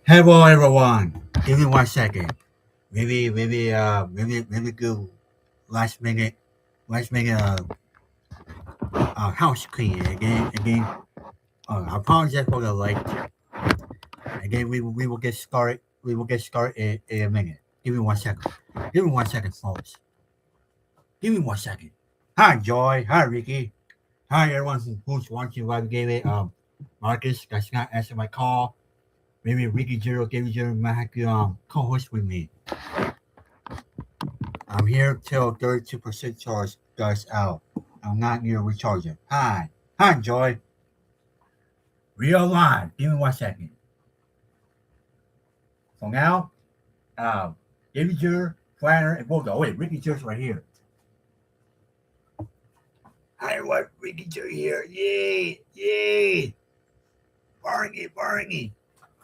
Hello everyone. Give me 1 second. Maybe do last minute last minute house cleaning again. I apologize for the late. Again, we will get started. We will get started in a minute. Give me 1 second. Give me 1 second, folks. Give me 1 second. Hi Joy. Hi Ricky. Hi everyone who's watching live game. Marcus that's not answering my call. Maybe Ricky Zero, Gary Zero might have to co-host with me. I'm here till 32% charge goes out. I'm not near recharging. Hi. Hi, Joy. Real live. Give me 1 second. For now, Gary Zero, Planner, and Bulldog. Wait, Ricky Zero's right here. Hi, what? Ricky Zero here. Yay! Yay! Barney.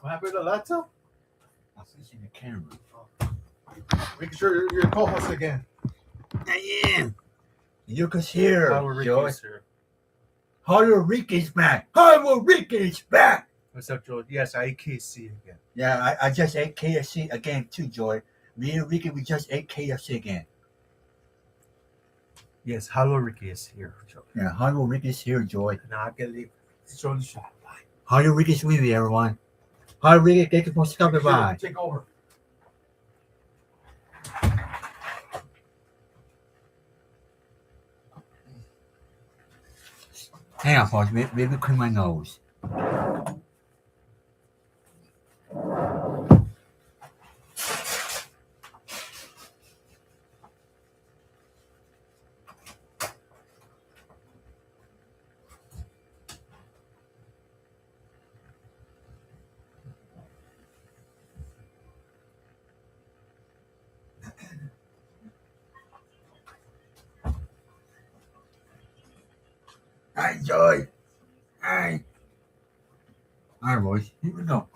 What happened to the laptop? I'm fixing the camera. Making sure you're co-host again. I am. Yuka's here. How Joy. Ricky's here. Hollywood Ricky's back. Hollywood Ricky's back. What's up, Joe? Yes, I KC again. Yeah, I just ate KFC again too, Joy. Me and Ricky, we just ate KFC again. Yes, hello, Ricky is here, Joe. Yeah, Hollywood Ricky's here, Joy. Now I can leave. Show the shot. Hollywood Ricky's with you, everyone. Hollywood Ricky, thank you for stopping by. Take over. Hang on, folks. Maybe clean my nose. Hi, Joy. Hi. All right, boys. Here we go.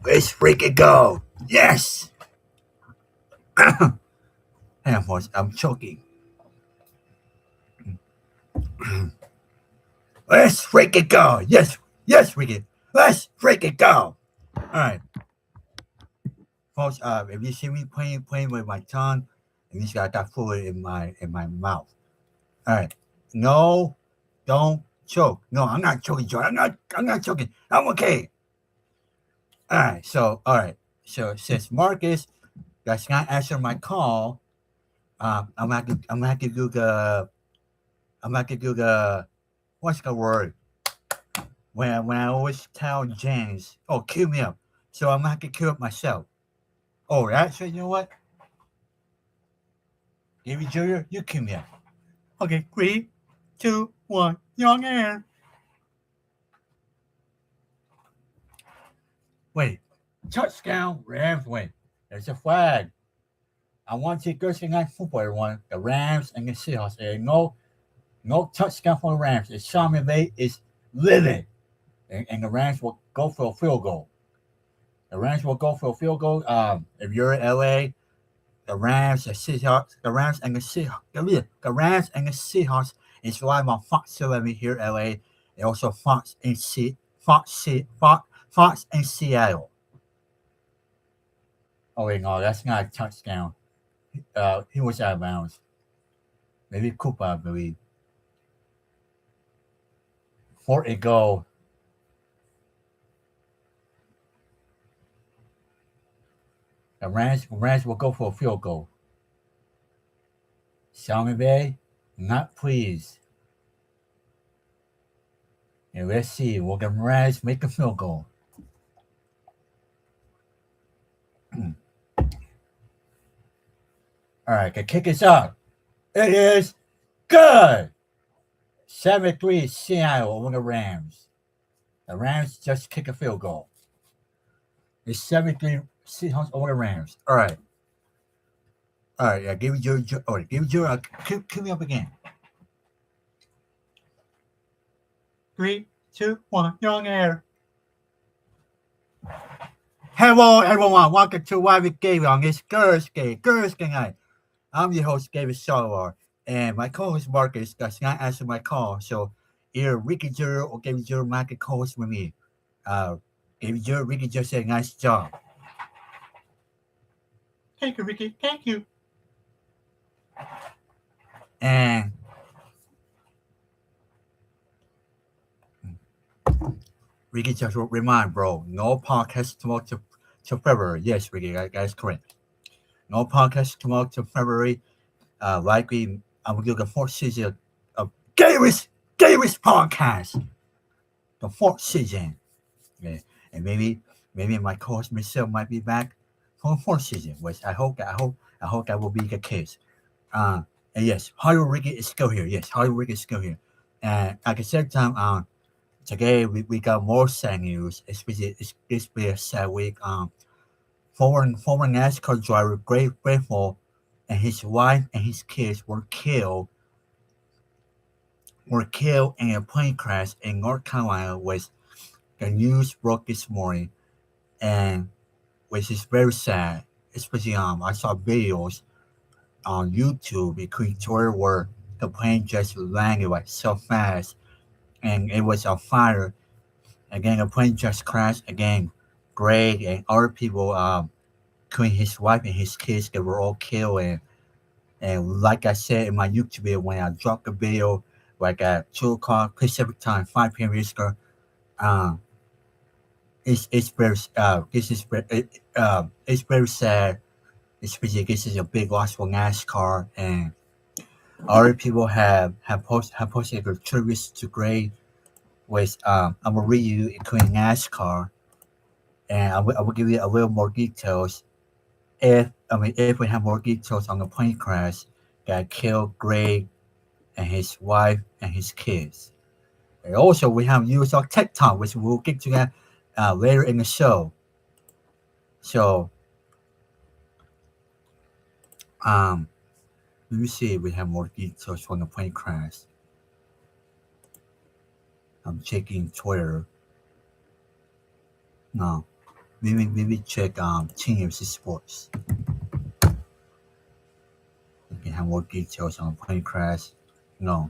Let's freaking go. Yes. Hang on, folks. I'm choking. Let's freaking go. Yes, freaking. Let's freaking go. All right, folks. If you see me playing with my tongue, it means I got fluid in my mouth. All right. No, don't choke. No, I'm not choking, Joy. I'm not choking. I'm okay. All right. So since Marcus does not answer my call, I'm gonna have to do the what's the word? When I always tell James, oh, cue me up. So I'm not gonna cue up myself. Oh, that's right. You know what? Davy Jr., you cue me up. Okay, 3, 2, 1, young air. Wait, touchdown, Rams win. There's a flag. I want to see Thursday night football, everyone. The Rams and the Seahawks. There no touchdown for the Rams. It's Sean McVay is livid. And the Rams will go for a field goal. The Rams will go for a field goal. If you're in LA, the Rams, the Seahawks, the Rams and the Seahawks is live on Fox 11 here in LA, and also Fox in Seattle. Oh wait, no, that's not a touchdown. He was out of bounds. Maybe Cooper, I believe. For a goal. The Rams will go for a field goal. Sean McVay, not pleased. And let's see, will the Rams make a field goal? All right, the kick is up. It is good. 7-3 Seattle over the Rams. The Rams just kick a field goal. It's 7-3 Seahawks over the Rams. All right. Yeah, give me Joe. All right, give me Joe. Cue me up again. 3, 2, 1, young air. Hello, everyone. Welcome to Why We Gave on this Thursday night. I'm your host, David Salvar, and my co-host Marcus does not answer my call. So either Ricky Jr. or David Jr. might get co-host with me. David Jr. Ricky Jr. said nice job. Thank you, Ricky. Thank you. And Ricky just remind, bro, no podcast tomorrow to February. Yes, Ricky, that is correct. No podcast tomorrow to February. Likely, I'm going to do the fourth season of Davis podcast. The fourth season. Yeah. And maybe my co-host Michelle might be back for the fourth season, which I hope that will be the case. And yes, Hollywood Ricky is still here. Yes, Hollywood Ricky is still here. And at the same time, today we got more sad news. It's been a sad week. Former NASCAR driver Biffle and his wife and his kids were killed in a plane crash in North Carolina. With the news broke this morning, and which is very sad. Especially I saw videos on YouTube between Twitter where the plane just landed like so fast, and it was on fire. Again, the plane just crashed. Again, Greg and other people, including his wife and his kids, they were all killed. And like I said in my YouTube video, when I dropped the video, like at 2 o'clock Pacific time, 5 p.m. Eastern, um, it's very this is very it's very sad. Especially this is a big loss for NASCAR, and other people have posted their tributes to Gray. With I'm gonna read you including NASCAR, and I will give you a little more details if we have more details on the plane crash that killed Gray and his wife and his kids. And also we have news on TikTok, which we'll get to that later in the show. So um, let me see if we have more details on the plane crash. I'm checking Twitter. No, maybe check Team Sports. We can have more details on the plane crash. No,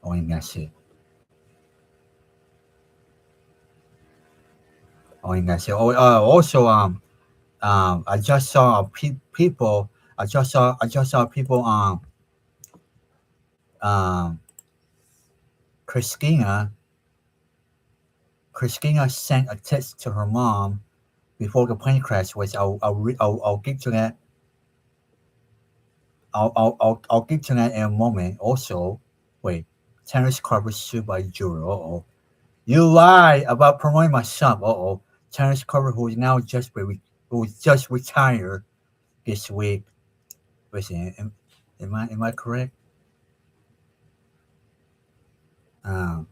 only that's it. Only that's it. Oh, also I just saw people. I just saw people. Um, Christina. Christina sent a text to her mom before the plane crash. Which I'll get to that. I'll get to that in a moment. Also, wait. Terrence Carver sued by jury. Oh, you lie about promoting my son. Oh, Terrence Carver, who is now who is just retired this week. Listen, am I correct? Um,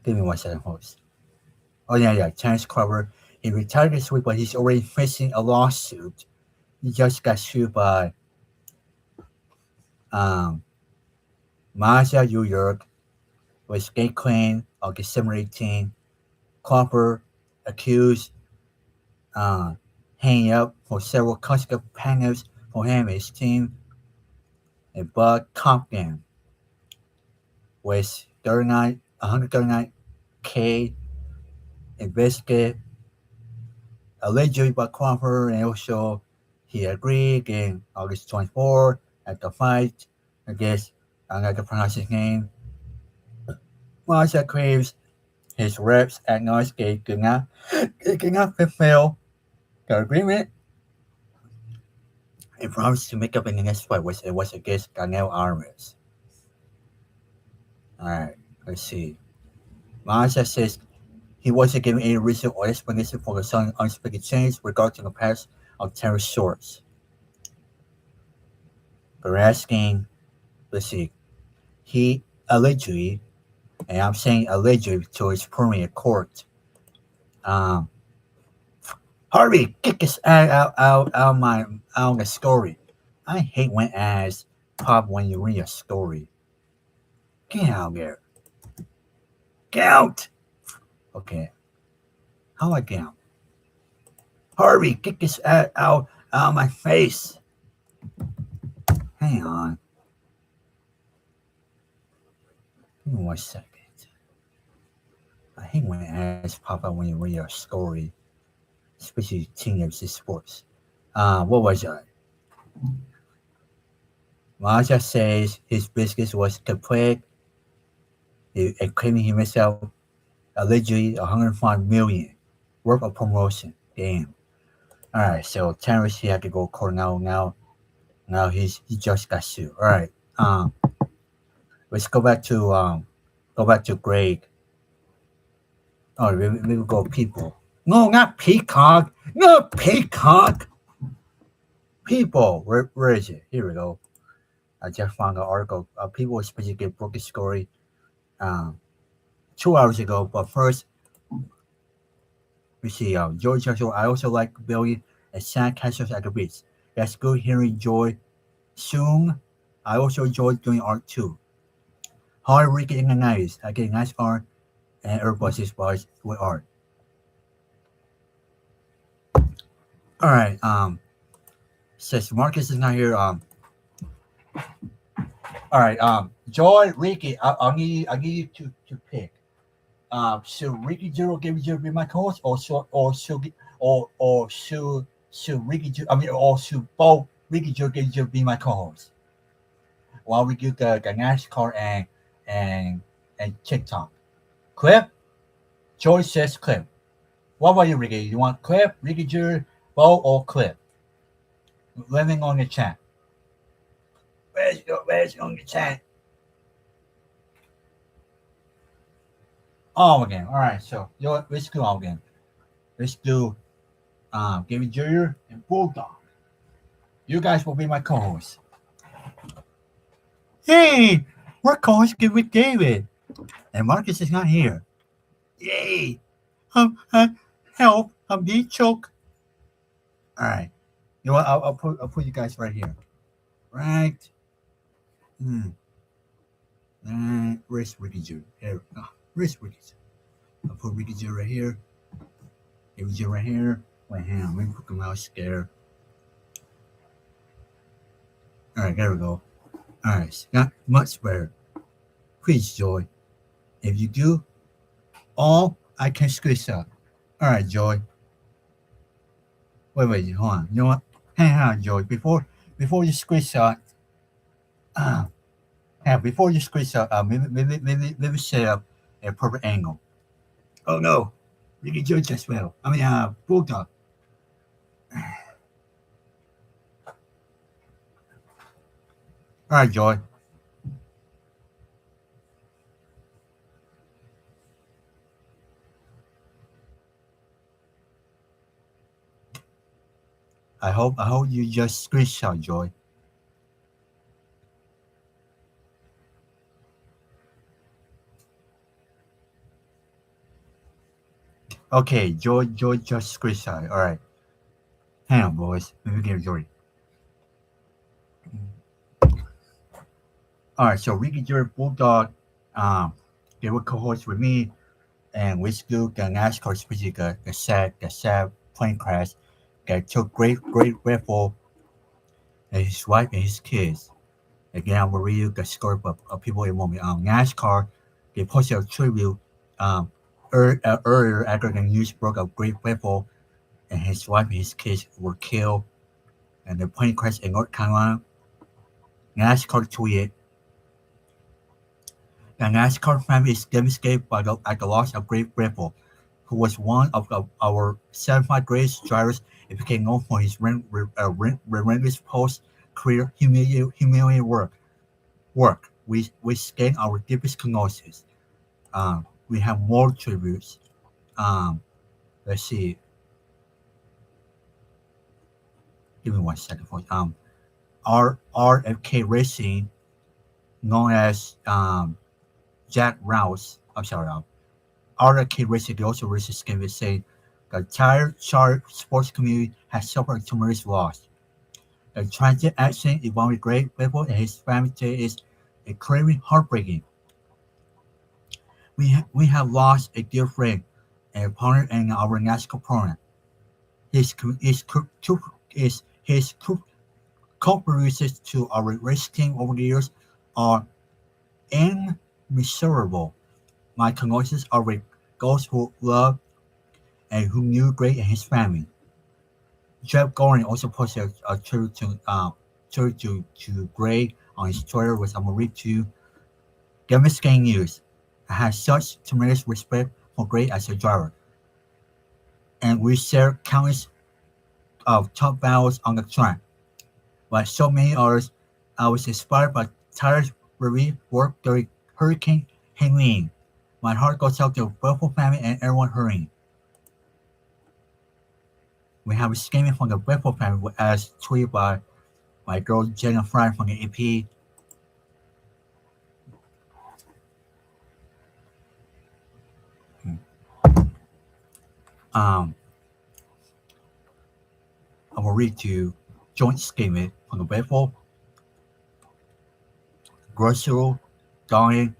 Give me one second, host. Oh yeah. Terrence Carver, he retired this week, but he's already facing a lawsuit. He just got sued by um, Mazda, New York, with state claim on December 18. Carver accused uh, hanging up for several consecutive panels for him and his team, and Bud Compton with 139K investigated allegedly by Crawford, and also he agreed in August 24 at the fight against, I'm not going to pronounce his name, Masha claims his reps acknowledged they did not fulfill the agreement and promised to make up in the next fight, which it was against Daniel Alvarez. Alright, let's see. Masha says he wasn't given any reason or explanation for the sudden unexpected change regarding the past of Terry Shorts. They're asking, let's see, he allegedly, and I'm saying allegedly to his permanent court, um, Harvey, kick his ass out the story. I hate when ass pop when you read a story. Get out there. Get out! Okay. How again? Hurry, get this out of my face. Hang on. Give me 1 second. I hate when ads pop up when you read a story, especially teenage sports. What was that? Maja says his business was complete, claiming himself allegedly 105 million worth of promotion. Damn. All right, so Terrence he had to go court now he just got sued. All right. Let's go back to Greg. Oh, we will go people. No, not peacock. No peacock. People. Where is it? Here we go. I just found an article. People especially broke a story 2 hours ago. But first, we see George Joshua. I also like Billy and Sand Castles at the Beach. That's good hearing Joy. Soon, I also enjoy doing art too. Hard working in the 90s. I get nice art and everybody inspires with art. All right. Since Marcus is not here, all right. Joy, Ricky, I need you to pick. Should Ricky Juro give you be my co-host, should Ricky Juro, or should both Ricky Juro give you be my co-host? While we do the NASCAR and TikTok clip. Joy says clip. What about you, Ricky? You want clip, Ricky Juro, Bo, or clip? Living on the chat. Where's on the chat? All again. All right. So you know what? Let's do all again. Let's do David Jr. and Bulldog. You guys will be my co-hosts. Hey, we're co-hosts with David, and Marcus is not here. Yay! Help! I'm being choked. All right. You know what? I'll put you guys right here. Right. Where's Ricky Jr.? Here. Where's Ricky Jr.? I'll put Ricky Jr. right here. Ricky Jr. right here. Wait, hang on. Let me put him out scared. All right, there we go. All right, not much better. Please, Joy. If you do, all I can screenshot. All right, Joy. Wait, hold on. You know what? Hang on, Joy. Before you screenshot, before you screenshot, maybe set up a perfect angle. Oh no, Ricky George as well. Bulldog. All right, Joy. I hope you just screenshot, Joy. Okay, Joy just screenshot. All right. Hang on, boys. Let me get Joy. All right, so Ricky George Bulldog, they were co-hosts with me, and we still the NASCAR species the sad plane crash that took great Biffle and his wife and his kids. Again, I will read you the story of people in moment. NASCAR, they posted a tribute earlier after the news broke of Great Biffle and his wife and his kids were killed and the plane crash in North Carolina. NASCAR tweeted, the NASCAR family is devastated at the loss of Great Biffle, who was one of our 75 greatest drivers and became known for his relentless post-career humiliating work. We extend our deepest condolences. We have more tributes. Let's see. Give me 1 second for RFK Racing, known as Jack Rouse. I'm sorry. RFK Racing also released a statement saying the entire sports community has suffered tremendous loss. The tragic accident involving Great Biffle and his family today is incredibly heartbreaking. We have lost a dear friend and a partner in our NASCAR program. His co- his co- co- his contributions to our race team over the years are immeasurable. My condolences are with those who love and who knew Gray and his family. Jeff Goring also posted a tribute to Gray on his Twitter, which I'm gonna read to you. Devastating news. I had such tremendous respect for Gray as a driver, and we shared countless of tough battles on the track. Like so many others, I was inspired by tireless relief work during Hurricane Helene. My heart goes out to the Biffle family and everyone hurrying. We have a statement from the Biffle family as tweeted by my girl Jenna Fry from the AP. Um, I will read to you joint statement from the Biffle, Grosso, Donnie,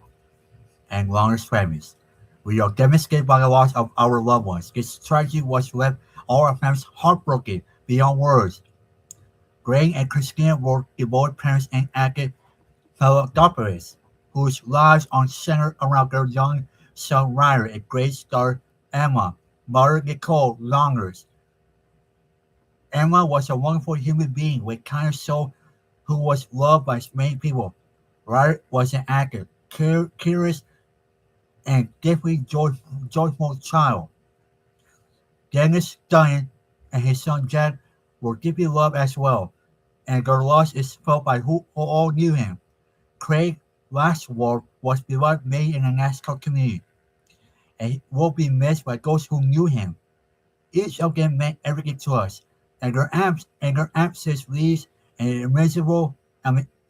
and Longers families. We are devastated by the loss of our loved ones. This tragedy was left all our families heartbroken beyond words. Gray and Christina were devoted parents and active fellow adopters whose lives are centered around their young son Ryder and great star Emma, mother Nicole Longers. Emma was a wonderful human being with kind soul who was loved by many people. Ryder was an active, curious, and deeply joyful child. Dennis Dunn and his son Jack were deeply loved as well, and their loss is felt by who all knew him. Craig Lashworth was beloved made in the NASCAR community, and he will be missed by those who knew him. Each of them meant everything to us, and their absence leaves an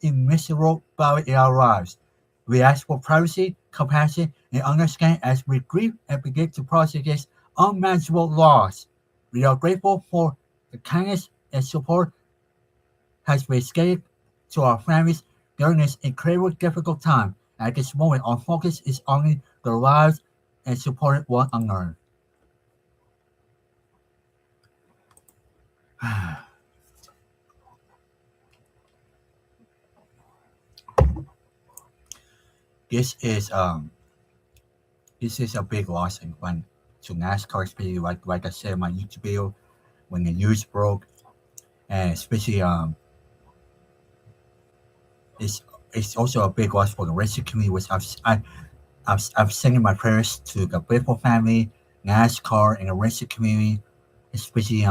immeasurable value in our lives. We ask for privacy, compassion, and understanding as we grieve and begin to process this unmanageable loss. We are grateful for the kindness and support has been extended to our families during this incredibly difficult time. At this moment, our focus is on their lives and supporting one another. this is um this is a big loss and when to NASCAR, especially like I said in my YouTube video when the news broke, and especially it's also a big loss for the racing community, which I've sending my prayers to the Biffle family, NASCAR, and the racing community, especially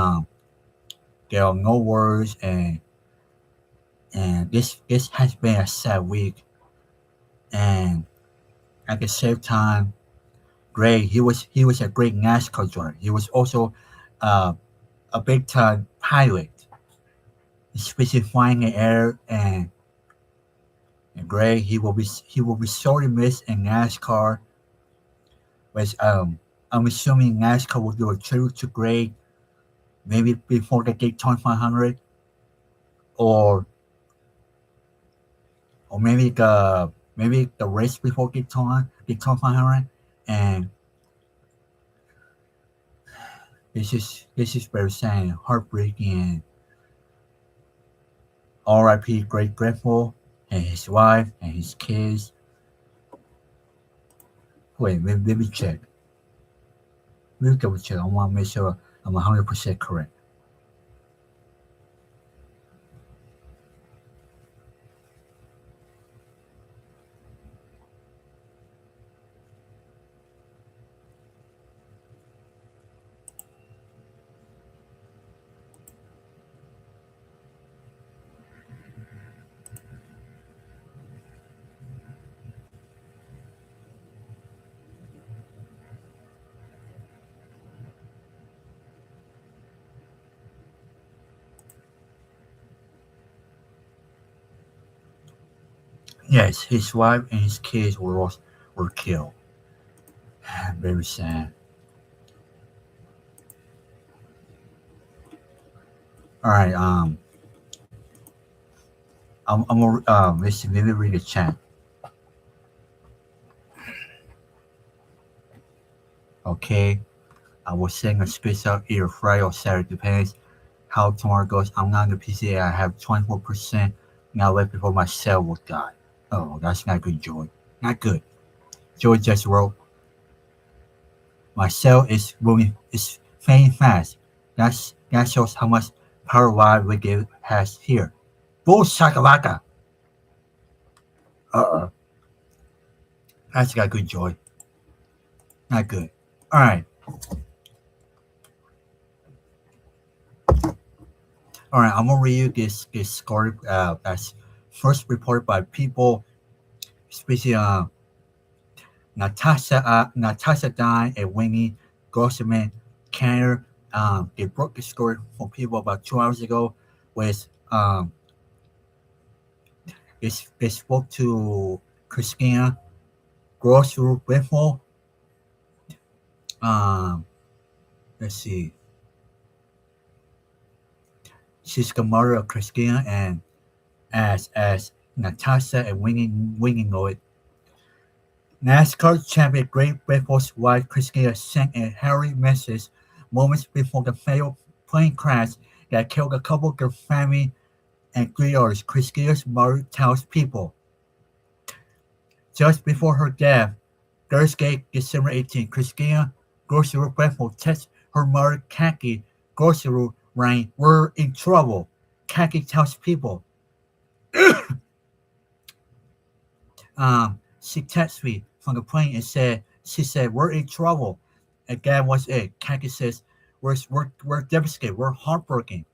there are no words, and this has been a sad week, and at the same time, Gray he was a great NASCAR driver. He was also uh, a big time pilot, especially flying in the air, and Gray he will be sorely missed in NASCAR. Which I'm assuming NASCAR will do a tribute to Gray maybe before the Daytona 500, or maybe the race before Daytona 500, and this is very sad, heartbreaking, and R.I.P. Great Grateful and his wife and his kids. Wait, let me check. Let me double check. I want to make sure I'm 100% correct. Yes, his wife and his kids were killed. Very sad. All right. I'm gonna let's see, maybe read the chat. Okay. I will send a special either Friday or Saturday, depends how tomorrow goes. I'm not on the PCA. I have 24% now left before my cell will die. Oh, that's not good, Joy. Not good. Joy just wrote, my cell is moving, is fading fast. That shows how much power wide Wicked has here. Bull shakalaka. Uh-uh. That's got good, Joy. Not good. All right. All right. I'm gonna read you this story. That's first reported by people, especially Natasha Dine and Winnie Grossman Canner. They broke the story from people about 2 hours ago. With they spoke to Christina Grossman Biffle. Um, let's see. She's the mother of Christina, and as Natasha and Winnie know it, NASCAR champion Great Biffle's wife Christina sent a harrowing message moments before the fatal plane crash that killed a couple of their family and 3 others. Christina's mother tells people just before her death, Thursday, December 18th, Christina Grocery Biffle texts her mother Kaki Grocery Rain, we're in trouble. Kaki tells people, she texted me from the plane and she said, we're in trouble. And that was it. Kaki says, we're devastated. We're heartbroken.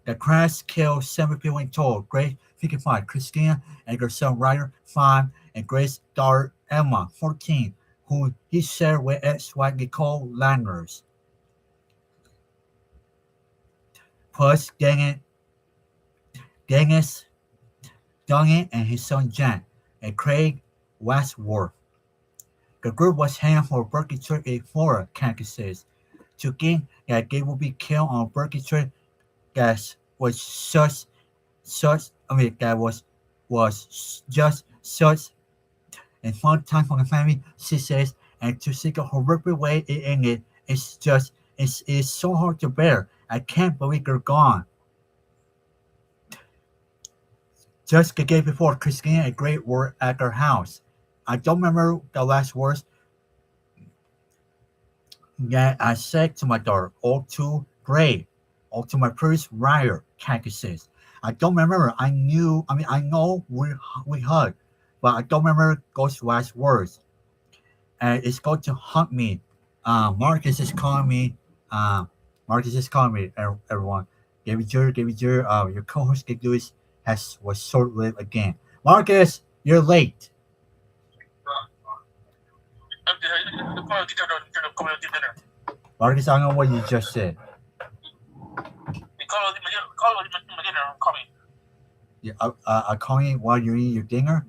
The crash killed 7 people in total. Grace, 55, Christina, and her son Ryder, 5, and Grace's daughter Emma, 14, who he shared with ex-wife Nicole Landers. Plus, Dennis Dungan and his son Jack, and Craig Westworth. The group was heading for a birthday trip in Florida, Kaki says. To think that they would be killed on a birthday trip that was that was just such a fun time for the family, she says, and to see the horrific way it ended, it's so hard to bear. I can't believe they're gone. Just the day before, Christina and Great were at their house. I don't remember the last words that I said to my daughter, all too great, all to my first rider, Kaki says. I don't remember. I know we hugged, but I don't remember those last words. And it's going to haunt me. Marcus is calling me. Uh, Marcus is calling me, everyone. David Jer, your co-host, Dick Lewis, was short-lived again. Marcus, you're late. Marcus, I don't know what you just said. Yeah, I call you while you're eating your dinner.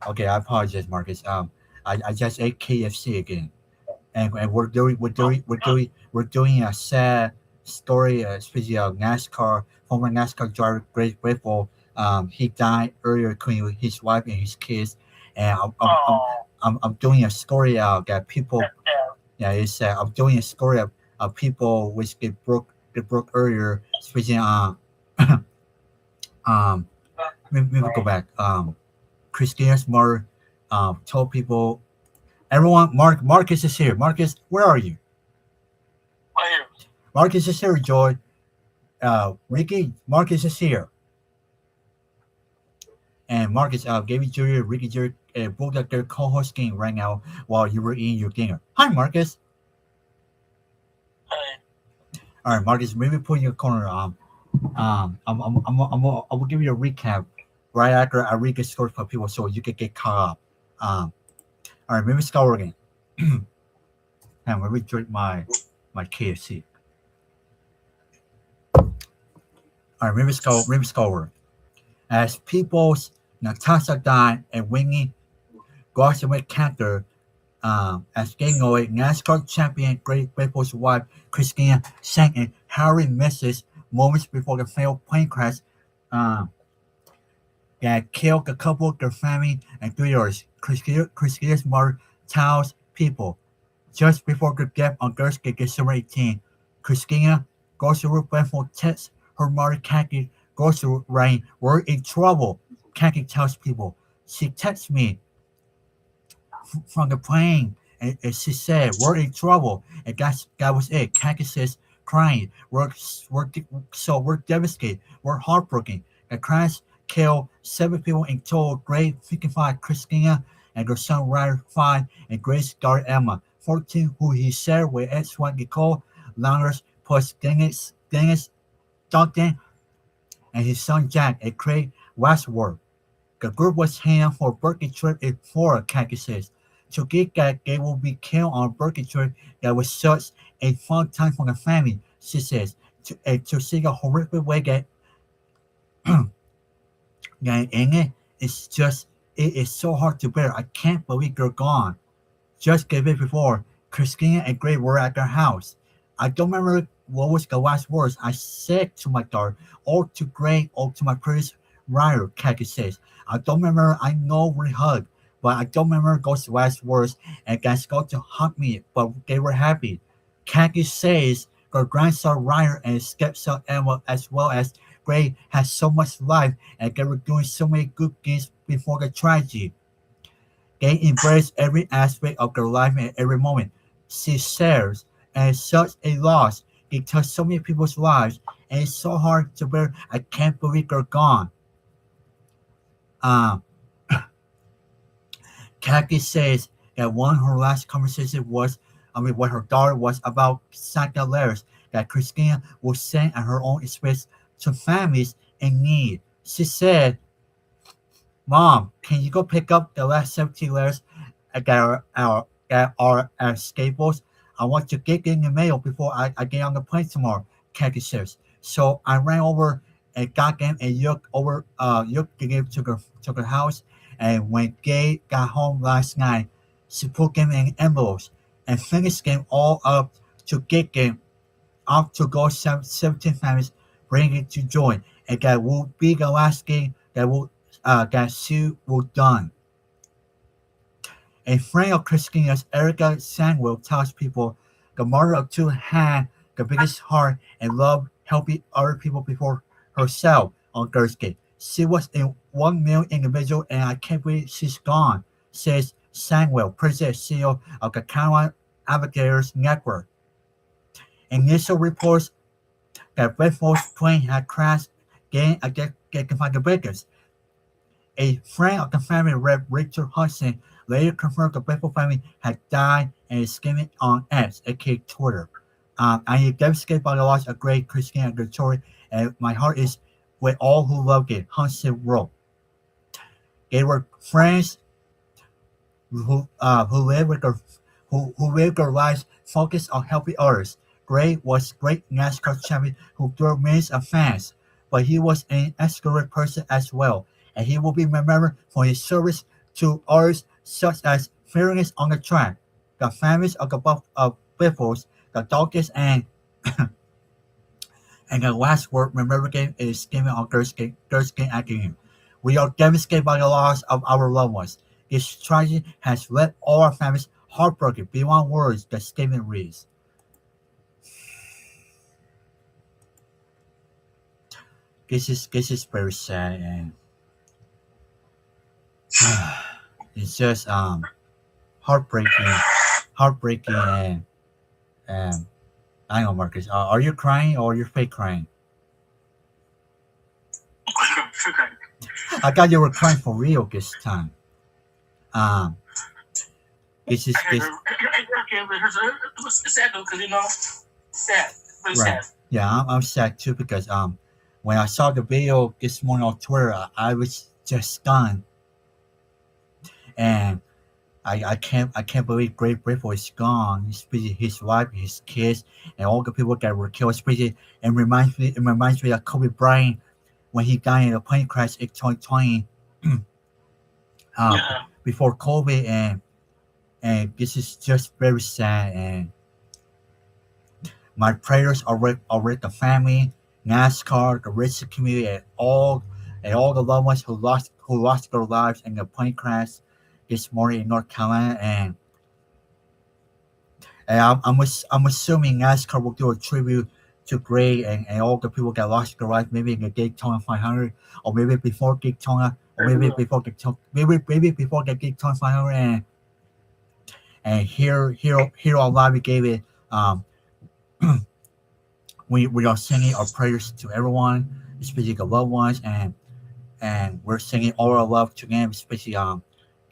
Okay, I apologize, Marcus. I just ate KFC again, and we're doing a sad story, especially of NASCAR former NASCAR driver Grace Biffle. He died earlier, including with his wife and his kids, and I'm doing a story that people. Yeah, it's I'm doing a story of people which get broke earlier, especially um maybe go back. Christina's mother told people, everyone, Marcus is here. Marcus, where are you? Marcus is here, Joy. Ricky, Marcus is here. And Marcus, Gabby Jr., Ricky Jr., both of their co-hosting right now while you were eating your dinner. Hi, Marcus. All right, Marcus, maybe put in your corner. I will give you a recap right after I read the story for people so you can get caught up. All right, maybe start again. And let me drink my KFC. All right, maybe score. As people's Natasha Dine and Winnie Garcia Cantor, as they know it, NASCAR champion Great Biffle's wife Christina sent a harrowing message moments before the failed plane crash that killed a couple of their family and 3 others. Christina's mother tells people just before the death on Thursday, December 18, Christina goes to her Biffle, texts her mother Kathy goes to Rain. We're in trouble. Kathy tells people. She texts me from the plane and she said, we're in trouble. And that was it. Kathy says, crying. We're devastated. We're heartbroken. The crash killed 7 people in total. Grade 55, Christina, and her son Ryder 5, and Grace's daughter Emma 14, who he shared with ex-wife Nicole Langers, plus Dennis Duncan, and his son Jack and Craig Westworth. The group was heading for a birthday trip in Florida, Kathy says. To get that they will be killed on a birthday trip that was such a fun time for the family, she says. To see the horrific way that in it, it is so hard to bear. I can't believe they're gone. Just the day before, Christina and Gray were at their house. I don't remember what was the last words I said to my daughter, or to Gray, or to my previous writer, Kathy says. I don't remember, I know we hugged, but I don't remember those last words, and guys got to hug me, but they were happy. Kathy says her grandson Ryder and his stepson Emma, as well as Gray, had so much life, and they were doing so many good things before the tragedy. They embrace every aspect of their life and every moment. She shares, and it's such a loss. It touched so many people's lives, and it's so hard to bear. I can't believe they're gone. Um, Kathy says that one of her last conversation was, with her daughter was about Santa letters that Christina would send at her own expense to families in need. She said, Mom, can you go pick up the last 17 letters that are at Staples? I want to get in the mail before I get on the plane tomorrow, Kathy says. So I ran over and got them and looked to give to the house. And when Gay got home last night, she put them in envelopes and finished them all up to get them out to go 17 families, bring it to join. And that will be the last game that she will done. A friend of Christina's, Erica Sandwell, tells people the mother of two had the biggest heart and loved helping other people before herself on Thursday. She was a 1 million individual and I can't believe she's gone, says Sandwell, president and CEO of the Carolina Aviators Network. Initial reports that Biffle's plane had crashed getting find the breakers. A friend of the family, Rev. Richard Hudson, later confirmed the Biffle family had died and is scheming on X, aka Twitter. I am devastated by the loss of great Christian and Victoria, and my heart is with all who loved it, Hudson wrote. They were friends who lived their lives focused on helping others. Gray was great NASCAR champion who drew millions of fans, but he was an excellent person as well, and he will be remembered for his service to others such as fairness on the track. The families of the Biffles, the Dawkins, and the last word remember game is given on Thursday afternoon. We are devastated by the loss of our loved ones. This tragedy has left all our families heartbroken beyond words, the statement reads. This is very sad and it's just heartbreaking and I don't know, Marcus. Are you crying or you're fake crying? I thought you were crying for real this time. Um, this is this. It's sad though, because sad, really Right. sad. Yeah, I'm sad too because when I saw the video this morning on Twitter, I was just stunned, and I can't believe Great Biffle is gone. Especially his wife, his kids, and all the people that were killed. Especially, it reminds me of Kobe Bryant when he died in a plane crash in 2020, Yeah, before COVID, and this is just very sad. And my prayers are with the family, NASCAR, the racing community, and all the loved ones who lost their lives in the plane crash. this morning in North Carolina, and I'm assuming NASCAR will do a tribute to Gray and all the people that lost their life, maybe in the Daytona 500, or maybe before Daytona, or maybe before the Daytona 500, and here on live we gave it. We are singing our prayers to everyone, especially the loved ones, and we're singing all our love to them, especially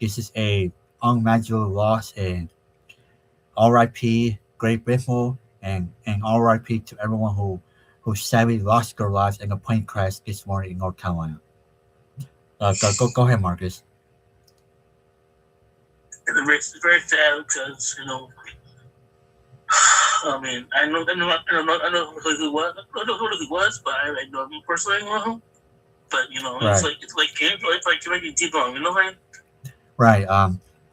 this is a unimaginable loss, and R.I.P. Great Biffle, and R.I.P. to everyone who sadly lost their lives in a plane crash this morning in North Carolina. Go ahead, Marcus. It's very sad because I mean, I know who he was, but I know him personally. But Right. it's like making T-Bone, you know what I mean? Right.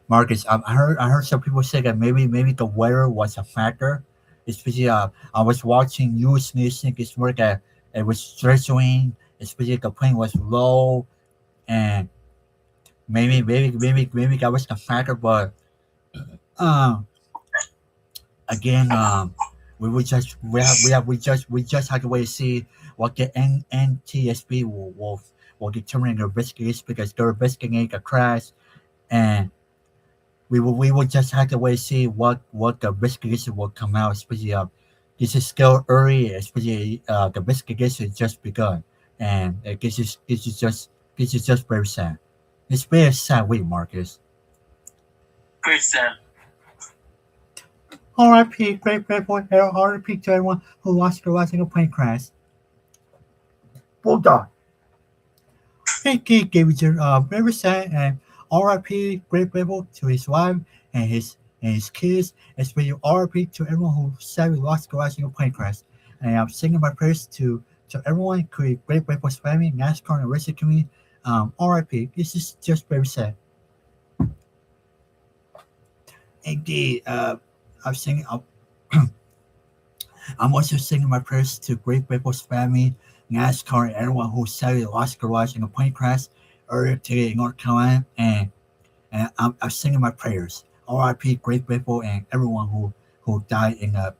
Marcus, I heard some people say that maybe the weather was a factor. Especially I was watching news this morning that it was drizzling, especially the plane was low, and maybe that was the factor. But um again, we just have to wait to see what the NTSB will determine their risk is, because they're investigating a crash, and we will just have to wait to see what the investigation will come out. Especially this is still early, especially the investigation just begun, and this is just very sad. It's very sad week, Marcus. Very sad. R.I.P. Great boy. R.I.P. to everyone who lost their lives in a plane crash. Bulldog. Thank you, gave you very sad, and R.I.P. Great boy to his wife and his kids, especially R.I.P. to everyone who sadly lost their lives in a plane crash. And I'm singing my prayers to everyone, including Great Boy's family, NASCAR, and racing community. R.I.P. This is just very sad. Indeed, I'm singing. I'm also singing my prayers to Great Biffle's family, NASCAR, and everyone who sadly lost their lives in a plane crash earlier today in North Carolina. And I'm singing my prayers. R.I.P. Great Biffle and everyone who died in a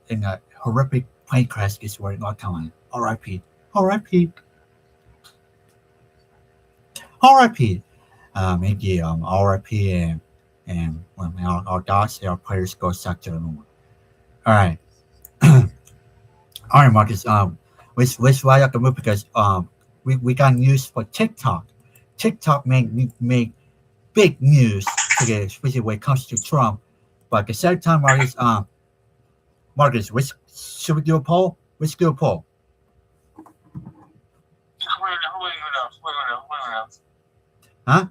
horrific plane crash this morning in North Carolina. R.I.P. R.I.P. R.I.P. Indeed, R.I.P. and our thoughts and our prayers go out to the Lord. All right. All right, Marcus. Let's write up the move, because we got news for TikTok. TikTok made big news today, especially when it comes to Trump. But at the same time, Marcus, should we do a poll? Let's do a poll. Huh?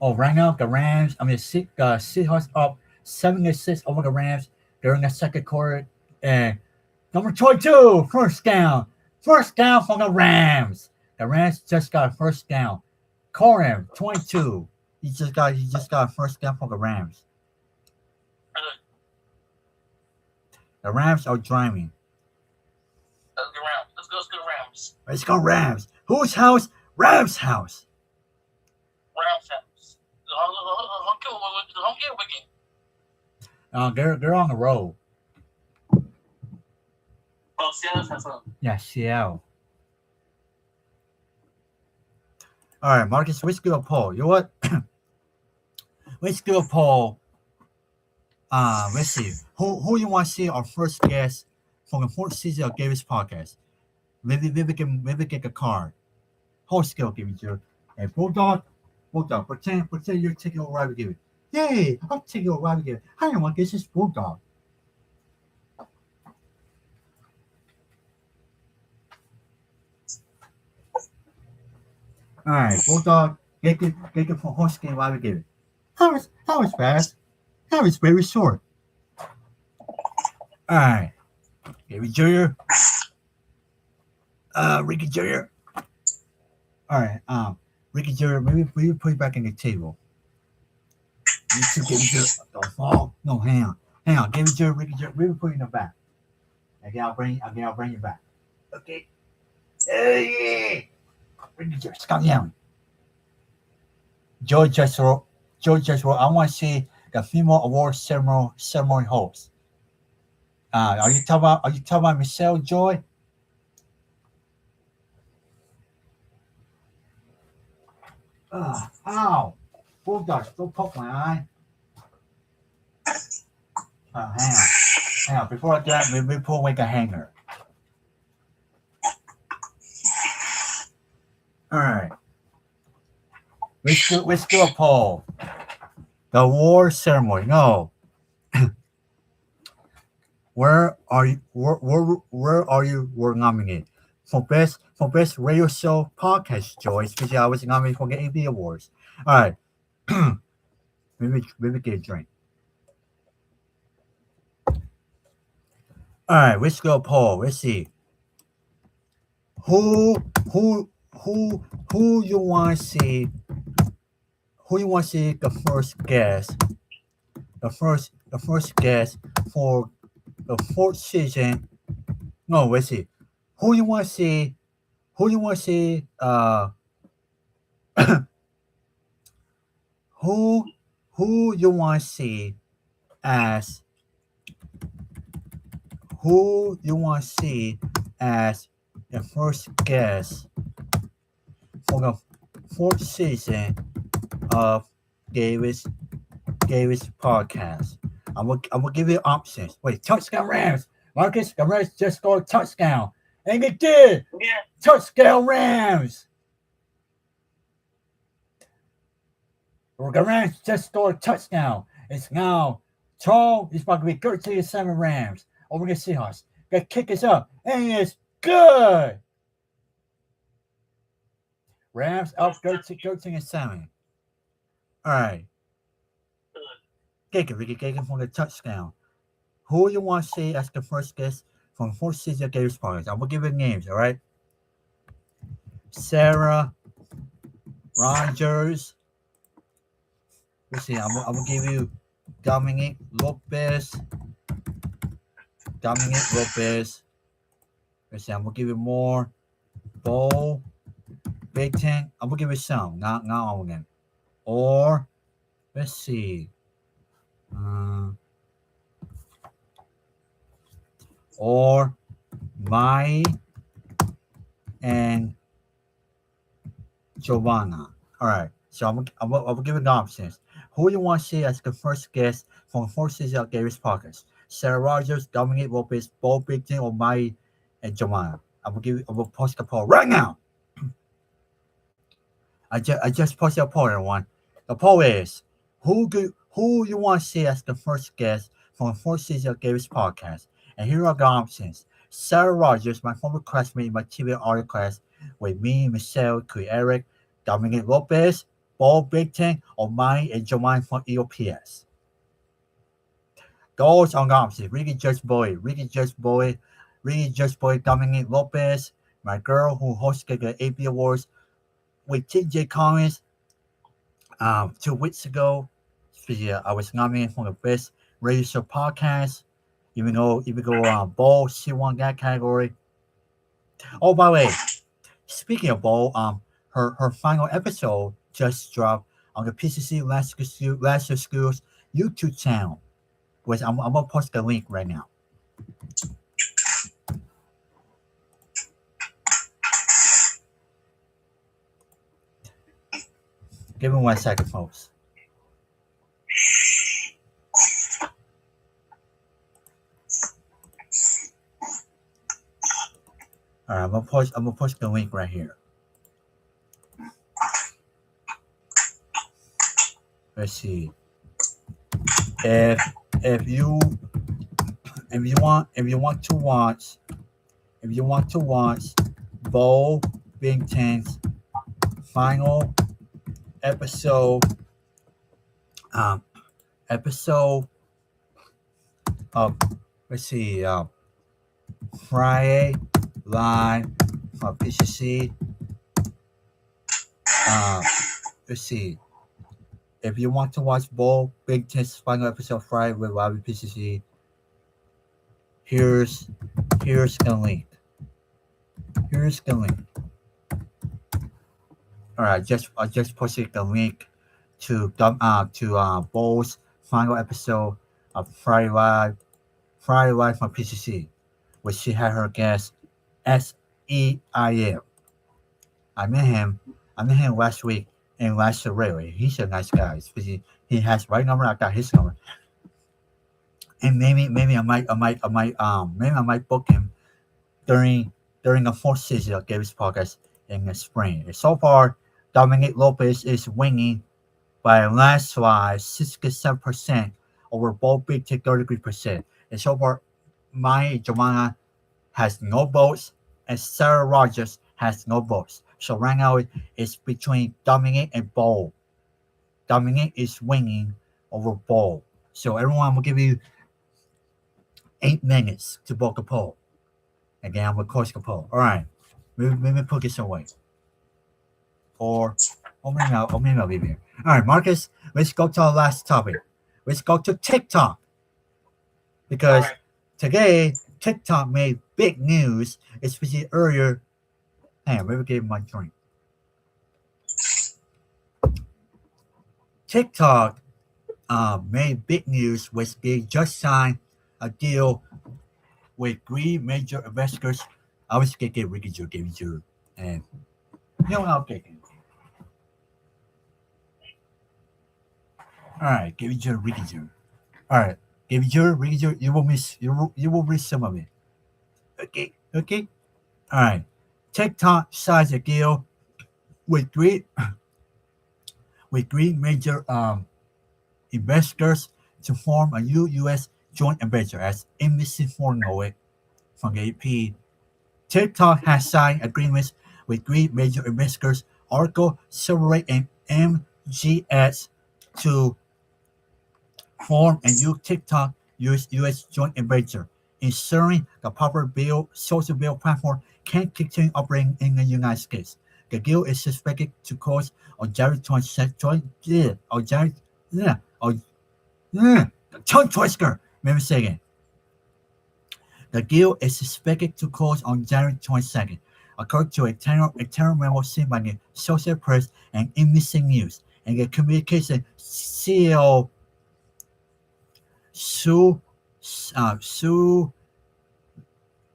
Oh, right now the Rams. I mean, Seahawks up 7-6 over the Rams during the second quarter, and number 22, first down from the Rams. The Rams just got a first down. Corin, 22. He just got a first down from the Rams. The Rams are driving. Let's go Rams. Let's go Rams. Whose house? Rams' house. Rams house. Home game. They're on the road. Oh, Seattle's house. Yeah, Seattle. All right, Marcus, let's do a poll. You know what? Let's do a poll. Let's see. Who you want to see our first guest from the fourth season of Davis Podcast? Maybe get a card. Whole skill give it to you. And Bulldog, pretend you're taking over Rabbit Give it. Yay! I'm taking over Rabbit Give it. Hi everyone, this is Bulldog. Alright, Bulldog, get it from host game Rabbit Give it. That was fast. That was very short. Alright. David Jr. Ricky Jr. Alright, Ricky Jr., maybe put it back in the table. You two David Jr. Don't fall. No, hang on. David Jr., Ricky Jr., maybe put it in the back. Again, I'll bring you back. Okay. Hey, Ricky Jr., stop yelling. Joe just wrote. Joe just wrote. I want to see the female award ceremony host. Are you talking about Michelle Joy? Ow! Bulldogs, don't poke my eye. Hang on. Before I do that, we pull away the hanger. All right. Let's do a poll. The award ceremony. No. Where are you? Where are you? Were nominated for best radio show podcast choice, which I was nominated for the AB awards. All right. maybe get a drink. All right. Let's go poll. Let's see. Who who who you want to see? Who you want to see the first guest? The first guest for the fourth season. No, let's see. Who you want to see? Who you want to see? Who you want to see as? Who you want to see as the first guest for the fourth season of Davis podcast? I'm gonna give you options. Wait, touchdown Rams. Marcus, the Rams just scored a touchdown. And they did! Yeah. Touchdown Rams! The Rams just scored a touchdown. It's now 12. It's about to be 13-7 Rams over the Seahawks. The kick is up. And it's good! Rams up 13-7. All right. Ricky Gagan for the touchdown. Who you want to see as the first guest from fourth season of Gators Podcast? I'm gonna give you names, all right? Sarah Rogers. Let's see. I'm gonna give you Dominic Lopez. Let's see. I'm gonna give you more. Bo Big Ten. I'm gonna give you some, not all of them. Or let's see. Or Mai and Giovanna. All right. So I'm gonna give you the options. Who you want to see as the first guest from the fourth season of Gary's Podcast? Sarah Rogers, Dominic Lopez, Bo Bigton, or Mai and Giovanna. I'm gonna post the poll right now. I just posted a poll, everyone. The poll is who you want to see as the first guest from the fourth season of Gary's Podcast? And here are the options. Sarah Rogers, my former classmate in my TV art class with me, Michelle, Eric, Dominic Lopez, Bo Bigton, or Mai and Giovanna from EOPS. Those are the options. Ricky Judge Boy, Dominic Lopez, my girl who hosted the AP Awards with TJ Collins 2 weeks ago. So yeah, I was nominated for the best radio show podcast. Even though Bo, she won that category. Oh, by the way, speaking of Bo, her final episode just dropped on the PCC Last Year Schools YouTube channel. Which I'm gonna post the link right now. Give me 1 second, folks. All right, I'm gonna post the link right here. Let's see. If you want to watch Bo Bington's final episode of Friday live from PCC. Let's see. If you want to watch Bo Bigton's final episode Friday with live PCC, here's the link. All right, I just posted the link Bowl's final episode of Friday Live from PCC, where she had her guest SEIM. I met him. I met him last week in last Saturday. He's a nice guy. He has my number. I got his number, and maybe I might book him during the fourth season of Gary's podcast in the spring. And so far, Dominic Lopez is winning by a landslide, 67% over both Big Tech 33%. And so far, my Joanna has no votes, and Sarah Rogers has no votes. So right now it's between Dominic and Bo. Dominic is winning over Bo. So everyone will give you 8 minutes to vote a poll. Again, I'm with Coach Capone. All right. Maybe put this away. Or maybe I'll be here. All right, Marcus, let's go to our last topic. Let's go to TikTok. Because today, TikTok made big news, especially earlier. Hang on, let me get my drink. TikTok made big news with they just signed a deal with 3 major investors. I was going to get Ricky Joe, and I'll take it. All right, give it to Ricky Joe. All right, give it to Ricky Joe. You will miss some of it. Okay. All right. TikTok signs a deal with three major investors to form a new U.S. joint venture, as NBC4 know it from the AP. TikTok has signed agreements with 3 major investors, Oracle, Silverlake, and MGS, to form a new TikTok US joint venture, ensuring the popular social video platform can continue operating in the United States. The deal is expected to close on January 22nd. Tongue twister. Let me say again. The deal is expected to close on January 22nd, according to a tenor memo seen by the Associated Press and NBC News. And the communication CEO Sue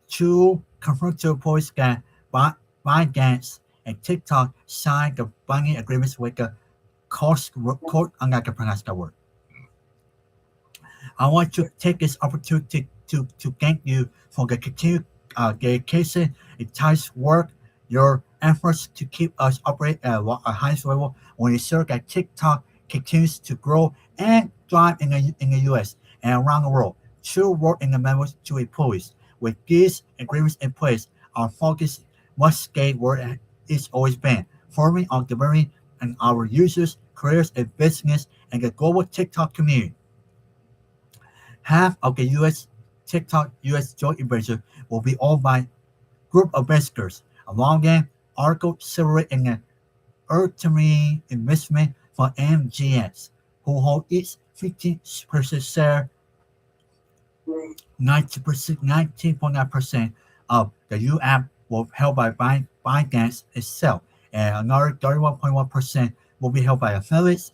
Chu confirmed to reports that ByteDance and TikTok signed the binding agreements with the court. I'm not gonna pronounce that word. I want to take this opportunity to thank you for the continued dedication and tireless work, your efforts to keep us operate at a highest level when you ensure that TikTok continues to grow and thrive in the U.S. and around the world. True work in the memos to employees. With these agreements in place, our focus must stay where it's always been, forming on delivering and our users, careers, and business, and the global TikTok community. Half of the U.S. TikTok U.S. joint venture will be owned by group of investors, among them Oracle, Silverlake, and an ultimate investment from MGS, who hold each 15% share, 19.9% of the U app will be held by ByteDance itself, and another 31.1% will be held by affiliates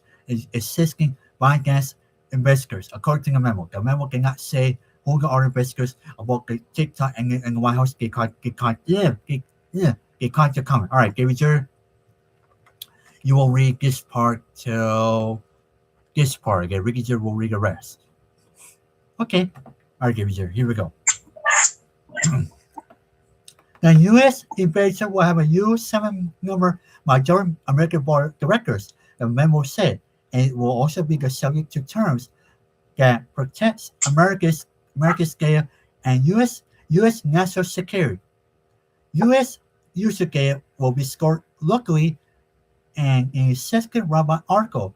assisting ByteDance investors, according to the memo. The memo cannot say who the other investors about the TikTok and the White House get caught your comment. All right, David, you will read this part till this part. Okay, Ricky J will read the rest. Okay. All right, David, here we go. The U.S. invasion will have a new 7-member majority American board of directors, the memo said, and it will also be the subject to terms that protects America's scale and U.S. national security. U.S. user data will be scored locally and in a second robot article.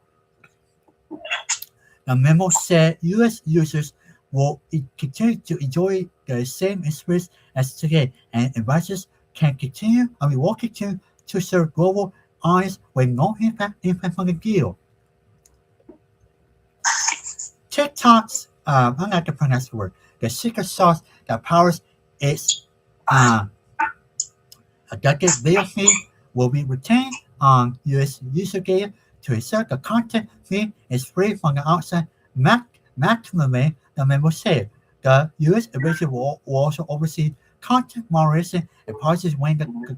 The memo said U.S. users will continue to enjoy the same experience as today, and advisors will continue to serve global audience with no impact on the deal. TikTok's, I'm not going to pronounce the word, the secret sauce that powers its decade video feed will be retained on U.S. user data to insert the content feed is free from the outside. Maximally, the member said. The U.S. administration will also oversee content moderation and policies within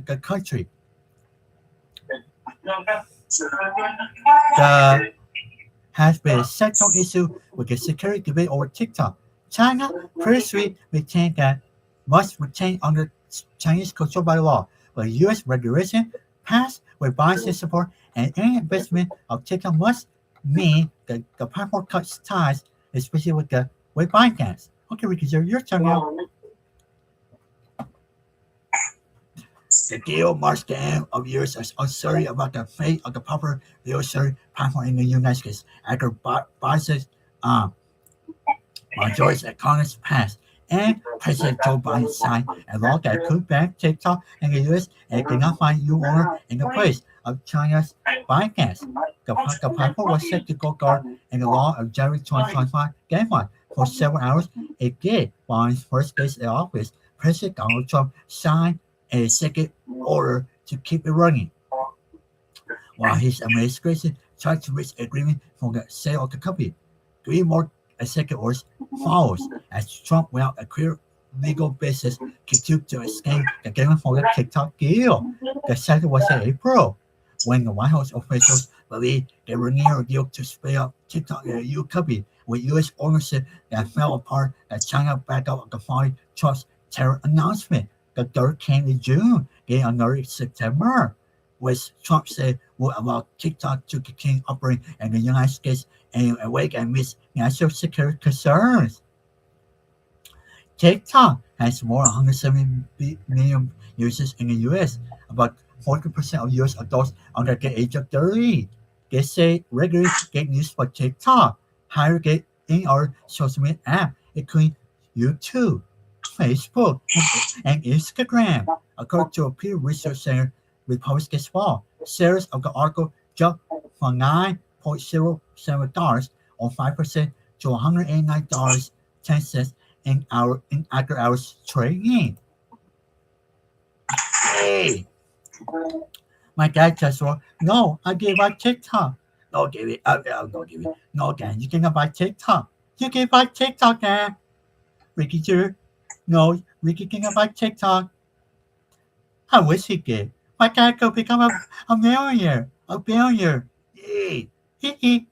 the country. The has been a central issue with the security debate over TikTok. China previously maintained that must retain under Chinese control by law, but U.S. regulation passed with biased support, and any investment of TikTok must mean that the platform cuts ties, especially with ByteDance. Okay, Ricky, your turn now. The deal marks the end of years of uncertainty about the fate of the popular video sharing platform in the United States after biases majorities at Congress passed, and President Joe Biden signed a law that could ban TikTok in the U.S. and did not find new owner in the place of China's ByteDance. The platform was set to go guard in the law of January 2025 deadline for several hours. It did. While his first day in office, President Donald Trump signed a second order to keep it running. While his administration tried to reach agreement for the sale of the company, 3 more executive orders follows as Trump, without a clear legal basis, continued to escape the agreement for the TikTok deal. The second was in April, when the White House officials believed they were near a deal to split up TikTok in a new company with U.S. ownership that fell apart as China backed up the following Trump's terror announcement. The third came in June, then another in September, which Trump said would allow TikTok to continue operating in the United States and awake amidst national security concerns. TikTok has more than 170 million users in the U.S., about 40% of U.S. adults under the age of 30. They say regularly get news for TikTok, higher get in our social media app, including YouTube, Facebook, and Instagram. According to a Pew Research Center report this fall, sales of the article jumped from $9.07 or 5% to $189.10 in after hours trading. Hey, my dad just wrote, no, I gave up TikTok. No, give it. No, give it. No, Dan, you cannot buy TikTok. You can buy TikTok, Dan. Ricky Jr. No, Ricky cannot buy TikTok. I wish he did. My dad could become a millionaire, a billionaire. Yay. Hee hee.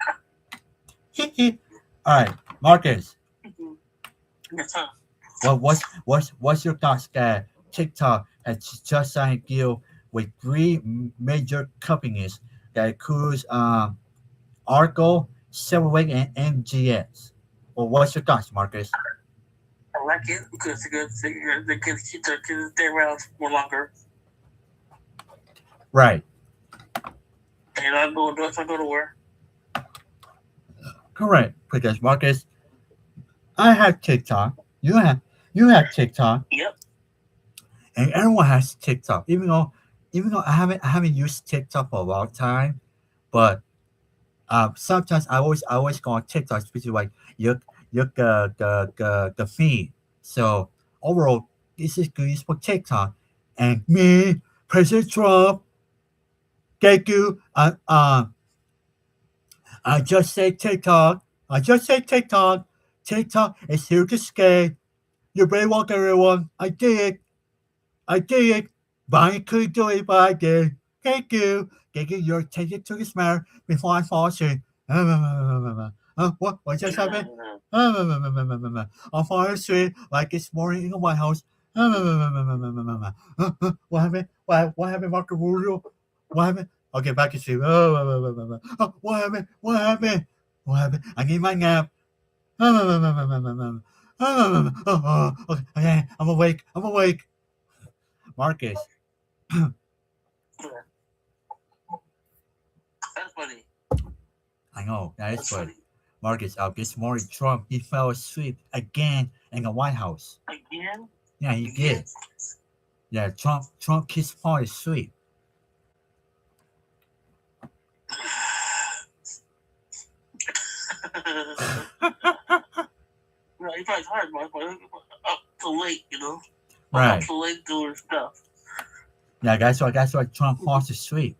Hee hee. All right, Marcus. Well, what's your thoughts that TikTok has just signed a deal with 3 major companies that includes Argo, Silverwing, and MGS? Well, what's your thoughts, Marcus? I like it because they can stay around for longer. Right. And I'm going to go to work. Correct. Because Marcus, I have TikTok. You have TikTok. Yep. And everyone has TikTok. Even though I haven't used TikTok for a long time, but sometimes I always go on TikTok, especially like the feed. So overall, this is good for TikTok. And me, President Trump, thank you. I just say TikTok. TikTok is here to stay. You better walk, everyone. I did it. Brian couldn't do it, but I did. Thank you. Taking your attention to this matter before I fall asleep. What just happened? I'll fall asleep like this morning in the White House. What happened? What happened, Marco Rubio? What happened? I'll get back to sleep. What happened? What happened? I need my nap. Okay, I'm awake. Marcus. That's funny. I know, that is funny. Marcus, this morning, Trump, he fell asleep again in the White House. Again? Yeah, he did. Yeah, Trump kissed fall asleep. No, he probably hard, but up too late, you know? Right. Up too late doing stuff. Yeah, that's why Trump falls asleep.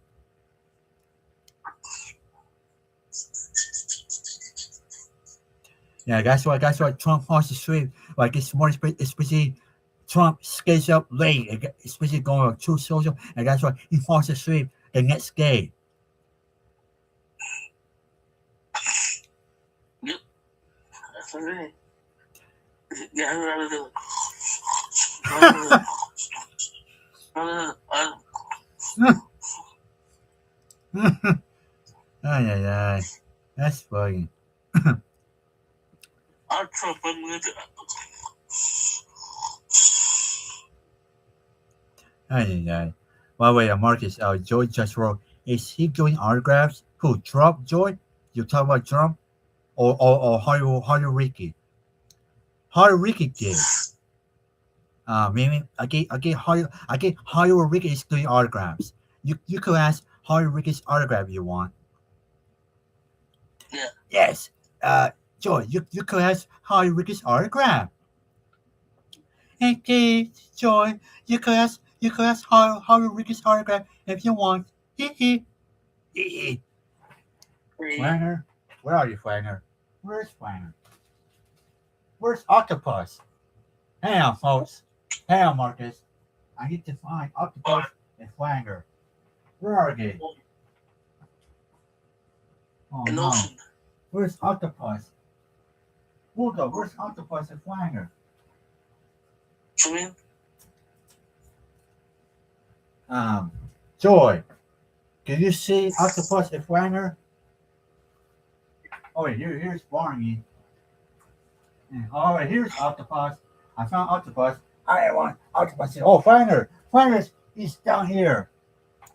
Yeah, that's why Trump falls asleep. Like it's more especially Trump stays up late, especially going to social, and that's why he falls asleep the next day. Yep. That's right. Yeah, Ay, ay. That's funny. I'll Trump. Ay, ay. By the way, Marcus, Joy just wrote, is he doing autographs? Who, Trump, Joy? You talk about Trump? Or Harry Ricky? Harry Ricky did. Maybe I get Harry Ricky is doing autographs. You could ask Harry Ricky's autograph if you want. Yeah. Yes. Joy, you could ask Harry Ricky's autograph. Hey, Joy, you could ask Harry Ricky's autograph if you want. Hee hee. Flanger, where are you, Flanger? Where's Flanger? Where's Octopus? Hang on, folks. Hang on, Marcus. I need to find Octopus and Flanger. Where are they? Oh An no. ocean. Where's Octopus? Bulldog, where's Octopus and Flanger? Swimming. Joy, can you see Octopus and Flanger? Oh, wait, here's Barney. Oh, wait, here's Octopus. I found Octopus. I want Octopus. Oh, Flanger. Flanger is down here.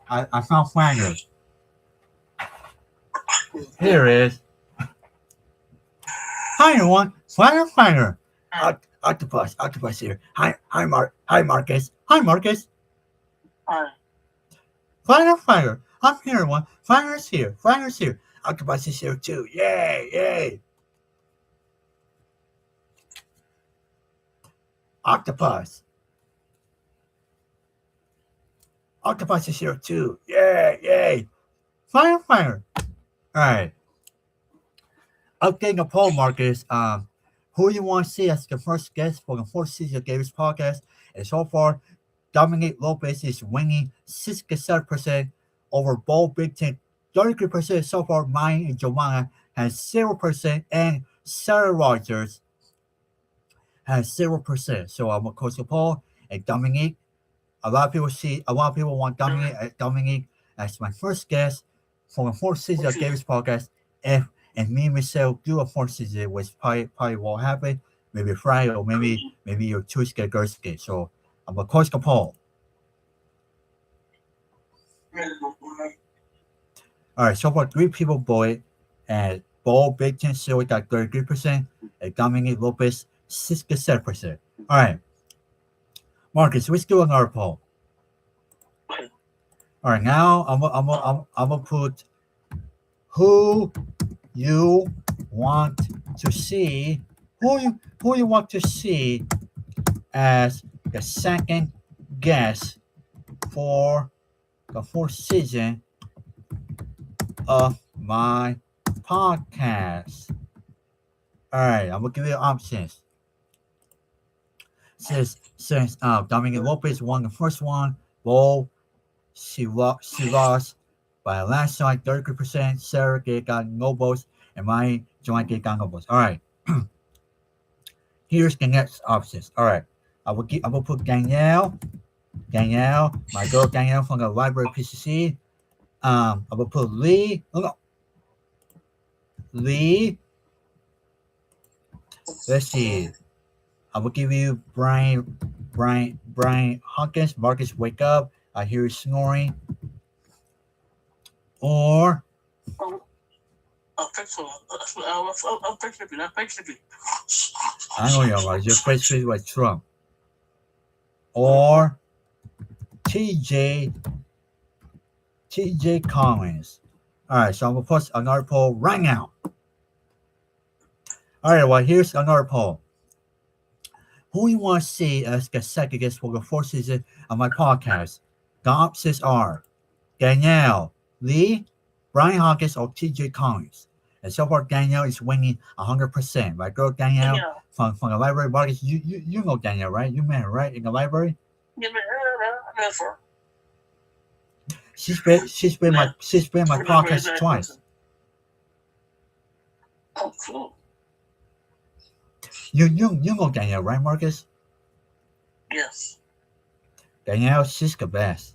I found Flanger. Here it is. Hi, everyone. Flanger. Octopus here. Hi, Marcus. Hi, Marcus. Hi. Flanger. I'm here, everyone. Flanger's here. Octopus is here too. Yay. Octopus is here too. Yay. Flanger. All right. Updating a poll, Marcus. Who you want to see as the first guest for the fourth season of Gator's podcast? And so far, Dominic Lopez is winning 67% over Bo Big Ten, 33% so far. Mine and Joanna has 0%, and Sarah Rogers has 0%. So I'm gonna close the poll. And Dominic, a lot of people want Dominic as my first guest for the fourth season of Gator's podcast. And me and Michelle do a fourth season, which probably won't happen. Maybe Friday or maybe your Tuesday, Thursday. So I'm gonna close the poll. All right, so far 3 people voted, and Bo Big Ten Silver got 33%, and Dominic Lopez 67%. All right, Marcus, let's do another poll. All right, now I'm gonna put who you want to see, who you want to see as the second guest for the fourth season of my podcast. All right, I'm gonna give you options. Since Dominic Lopez won the first one, Bo, she lost by a landslide, 33%. Sarah got no votes, and my Joanne got no votes. All right. Here's the next options. All right. I will put Danielle, my girl Danielle from the library PCC. I will put Lee. Lee. Let's see. I will give you Brian Hawkins. Marcus, wake up. I hear you snoring. Or I'll fix it. I'll fix it. I know you're right. Your face is like Trump. Or TJ Collins. All right, so I'm gonna post another poll right now. All right, well, here's another poll. Who you want to see as the second guest for the fourth season of my podcast? The options are Danielle, Lee, Brian Hawkins, or TJ Collins. And so far, Danielle is winning 100%. Right, girl, Danielle Yeah. from the library. Marcus, you know Danielle, right? You met her, right, in the library. Yeah, man, I know for She's been my podcast nice twice. person. Oh, cool. You know Danielle, right, Marcus? Yes. Danielle, she's the best.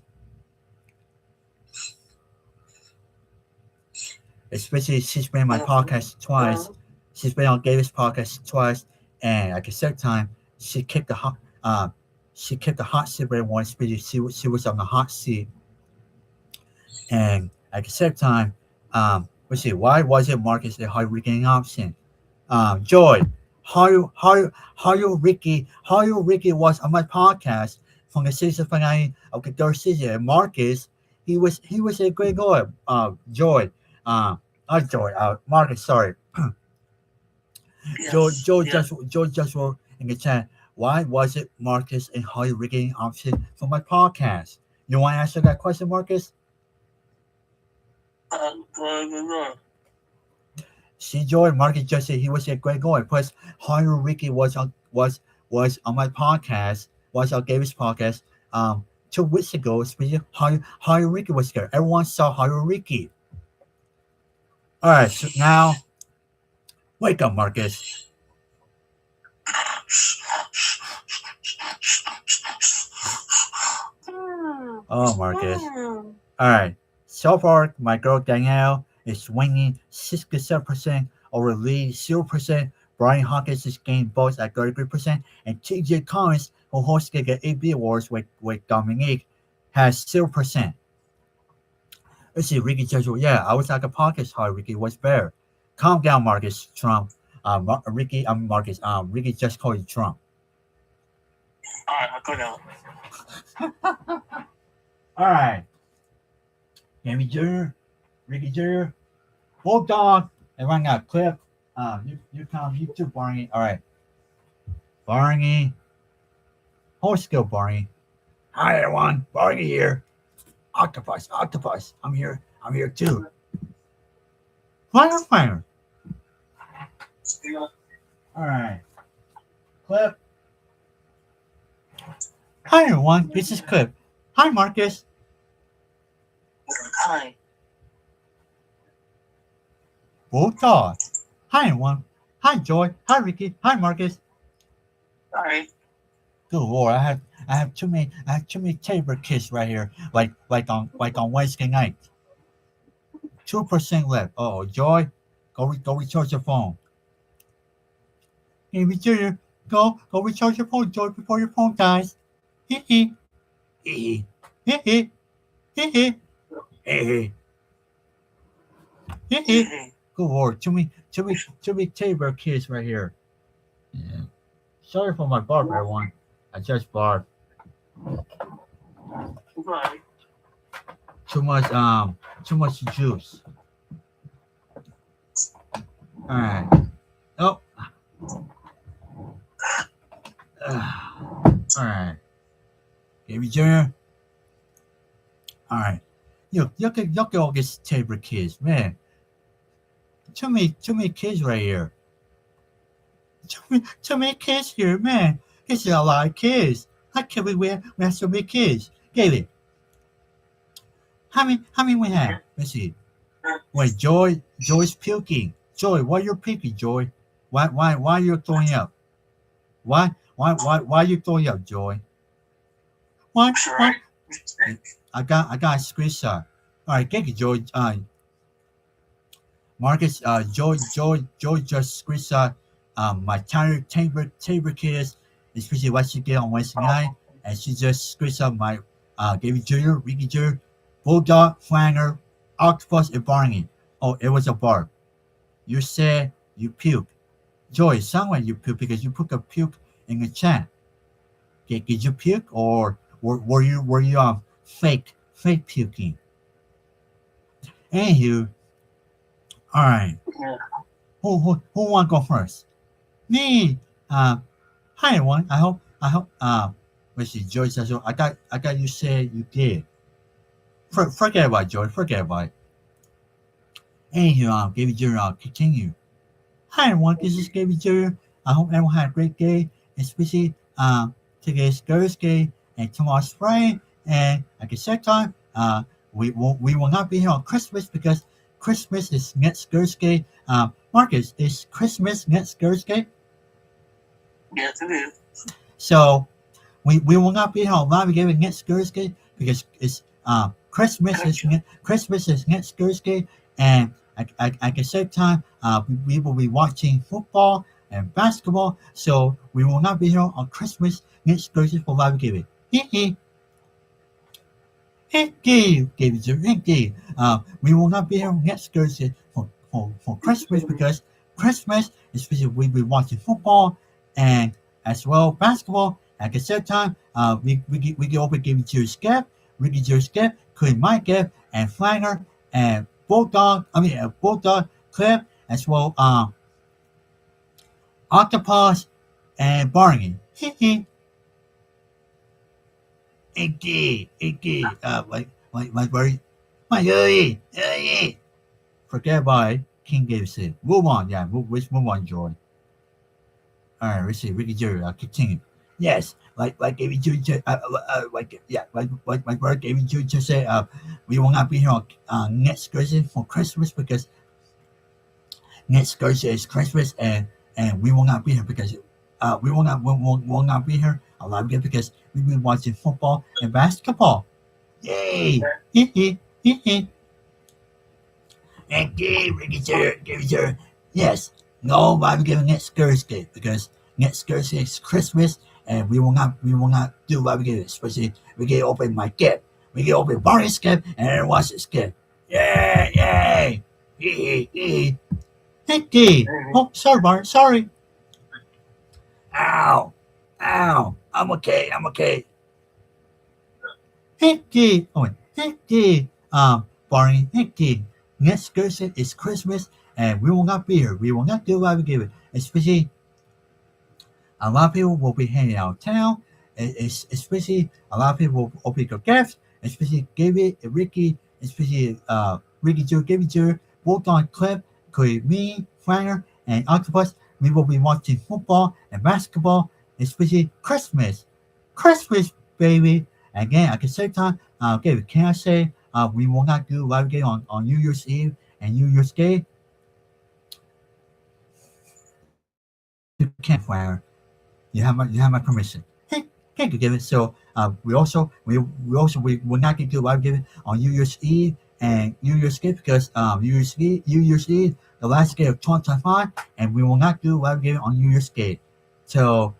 Especially she's been my podcast twice. She's been on David's podcast twice, and at the same time, she kicked the hot seat once because she was on the hot seat, and at the same time, let's see, why was it Marcus a high regain option? Joy, how you Ricky was on my podcast from the season finale of the third season. And Marcus, he was a great guy. Joy, not Joy, Marcus, sorry. Yes. Joe just wrote in the chat, why was it Marcus a high regain option for my podcast? You want to answer that question, Marcus? No. See, Joy, Marcus just said he was a great guy. Plus, Higher Ricky was on my podcast, was on David's podcast 2 weeks ago. Speaking of Higher Ricky was there. Everyone saw Higher Ricky. All right, so now wake up, Marcus. Oh, Marcus. All right. So far, my girl Danielle is winning 67% over lead 0%. Brian Hawkins is gaining votes at 33%. And TJ Collins, who hosted the AB Awards with Dominique, has 0%. Let's see, Ricky says, well, yeah, I was like a podcast how Ricky was better. Calm down, Marcus Trump. Ricky just called you Trump. All right, I'll go down. All right. Jamie Jr., Ricky Jr., Bulldog, everyone got a clip. You come, you too, Barney. All right. Barney. Hold still, Barney. Hi, everyone. Barney here. Octopus. I'm here too. Fire. All right. Clip. Hi, everyone. This is Clip. Hi, Marcus. Hi. Bulldog. Hi, everyone. Hi, Joy. Hi, Ricky. Hi, Marcus. All right. Good Lord, I have too many table kids right here, like on Wednesday night. 2% left. Oh, Joy, go recharge your phone. Hey, Junior, go recharge your phone, Joy, before your phone dies. Hee hee. Hee hee. Hee hee. Hee hee. Good Lord, too many table kids right here. Yeah. Sorry for my barb, everyone. I just barked. Bye. Too much juice. All right. Oh. All right. Baby Junior. All right. Look at all these table kids, man. Too many kids right here. Too many kids here, man. This is a lot of kids. How can we have so many kids? David, how many we have? Let's see. Wait, Joy's puking. Joy, why you're puking, Joy? Why you throwing up? Why you throwing up, Joy? Why? I got a screenshot. All right, thank you, Joy. Marcus, Joy just screenshot my table kids, especially what she did on Wednesday night, and she just screenshot my David Jr., Ricky Jr., Bulldog, Flanger, Octopus, and Barney. Oh, it was a barb. You said you puke. Joy, it sounds like you puke because you put a puke in the chat. Did you puke or were you fake puking? Anywho, all right. Who want to go first? Me. Hi everyone. I hope. Let's see. Joy says, I got you said you did. Forget about it, Joy. Forget about it. Anywho, Gabby Jr. Continue. Hi everyone, this is Gabby Jr. I hope everyone had a great day, especially today's Thursday and tomorrow's Friday. And at the same time, we will not be here on Christmas because Christmas is next Thursday. Marcus, is Christmas next Thursday? Yes, it is. So we will not be here on live again next Thursday because it's Christmas is next Thursday, and at the same time, we will be watching football and basketball. So we will not be here on Christmas next Thursday for live giving. Indeed. We will not be here next Thursday for Christmas because Christmas is because we'll be watching football and as well basketball. At the same time, we can open give Jerry Skep, Ricky Jerry Skep, Queen Mike Skep, and Flanger and Bulldog Clip as well Octopus and Barney. Indeed. My buddy, my forget about it. King Gibson. Move on, let's move on, Joy. All right, let's see. Ricky Jerry, continue. Yes, like Gavy Jerry, like my brother Gavy Jerry just said, we will not be here on next Thursday for Christmas because next Thursday is Christmas, and we will not be here because we will not be here a lot again because we've been watching football and basketball. Yay! And Ricky Jerry. Yes, no, I'm giving next Thursday because next Thursday is Christmas, and we will not do live again. Especially we get open my gift, we get open Barney's gift, and everyone's gift. Yay! Hey, oh, sorry, Barney, sorry. Ow! I'm okay. Hey, Barney, next Thursday is Christmas, and we will not be here. We will not do live again. Especially a lot of people will be hanging out town. Especially a lot of people will open their gifts. Especially Gabby, Ricky, especially Ricky Joe, Gabby Joe, Bulldog Clip, me, Flanger, and Octopus. We will be watching football and basketball, especially Christmas, baby. Again, at the same time, Gabby, can I say we will not do live game on New Year's Eve and New Year's Day? You can't, Flanger. You have my permission. Hey, thank you, Gavin. So we will not get to live giving on New Year's Eve and New Year's Day because New Year's Eve, the last day of 2025, and we will not do live giving on New Year's Day. So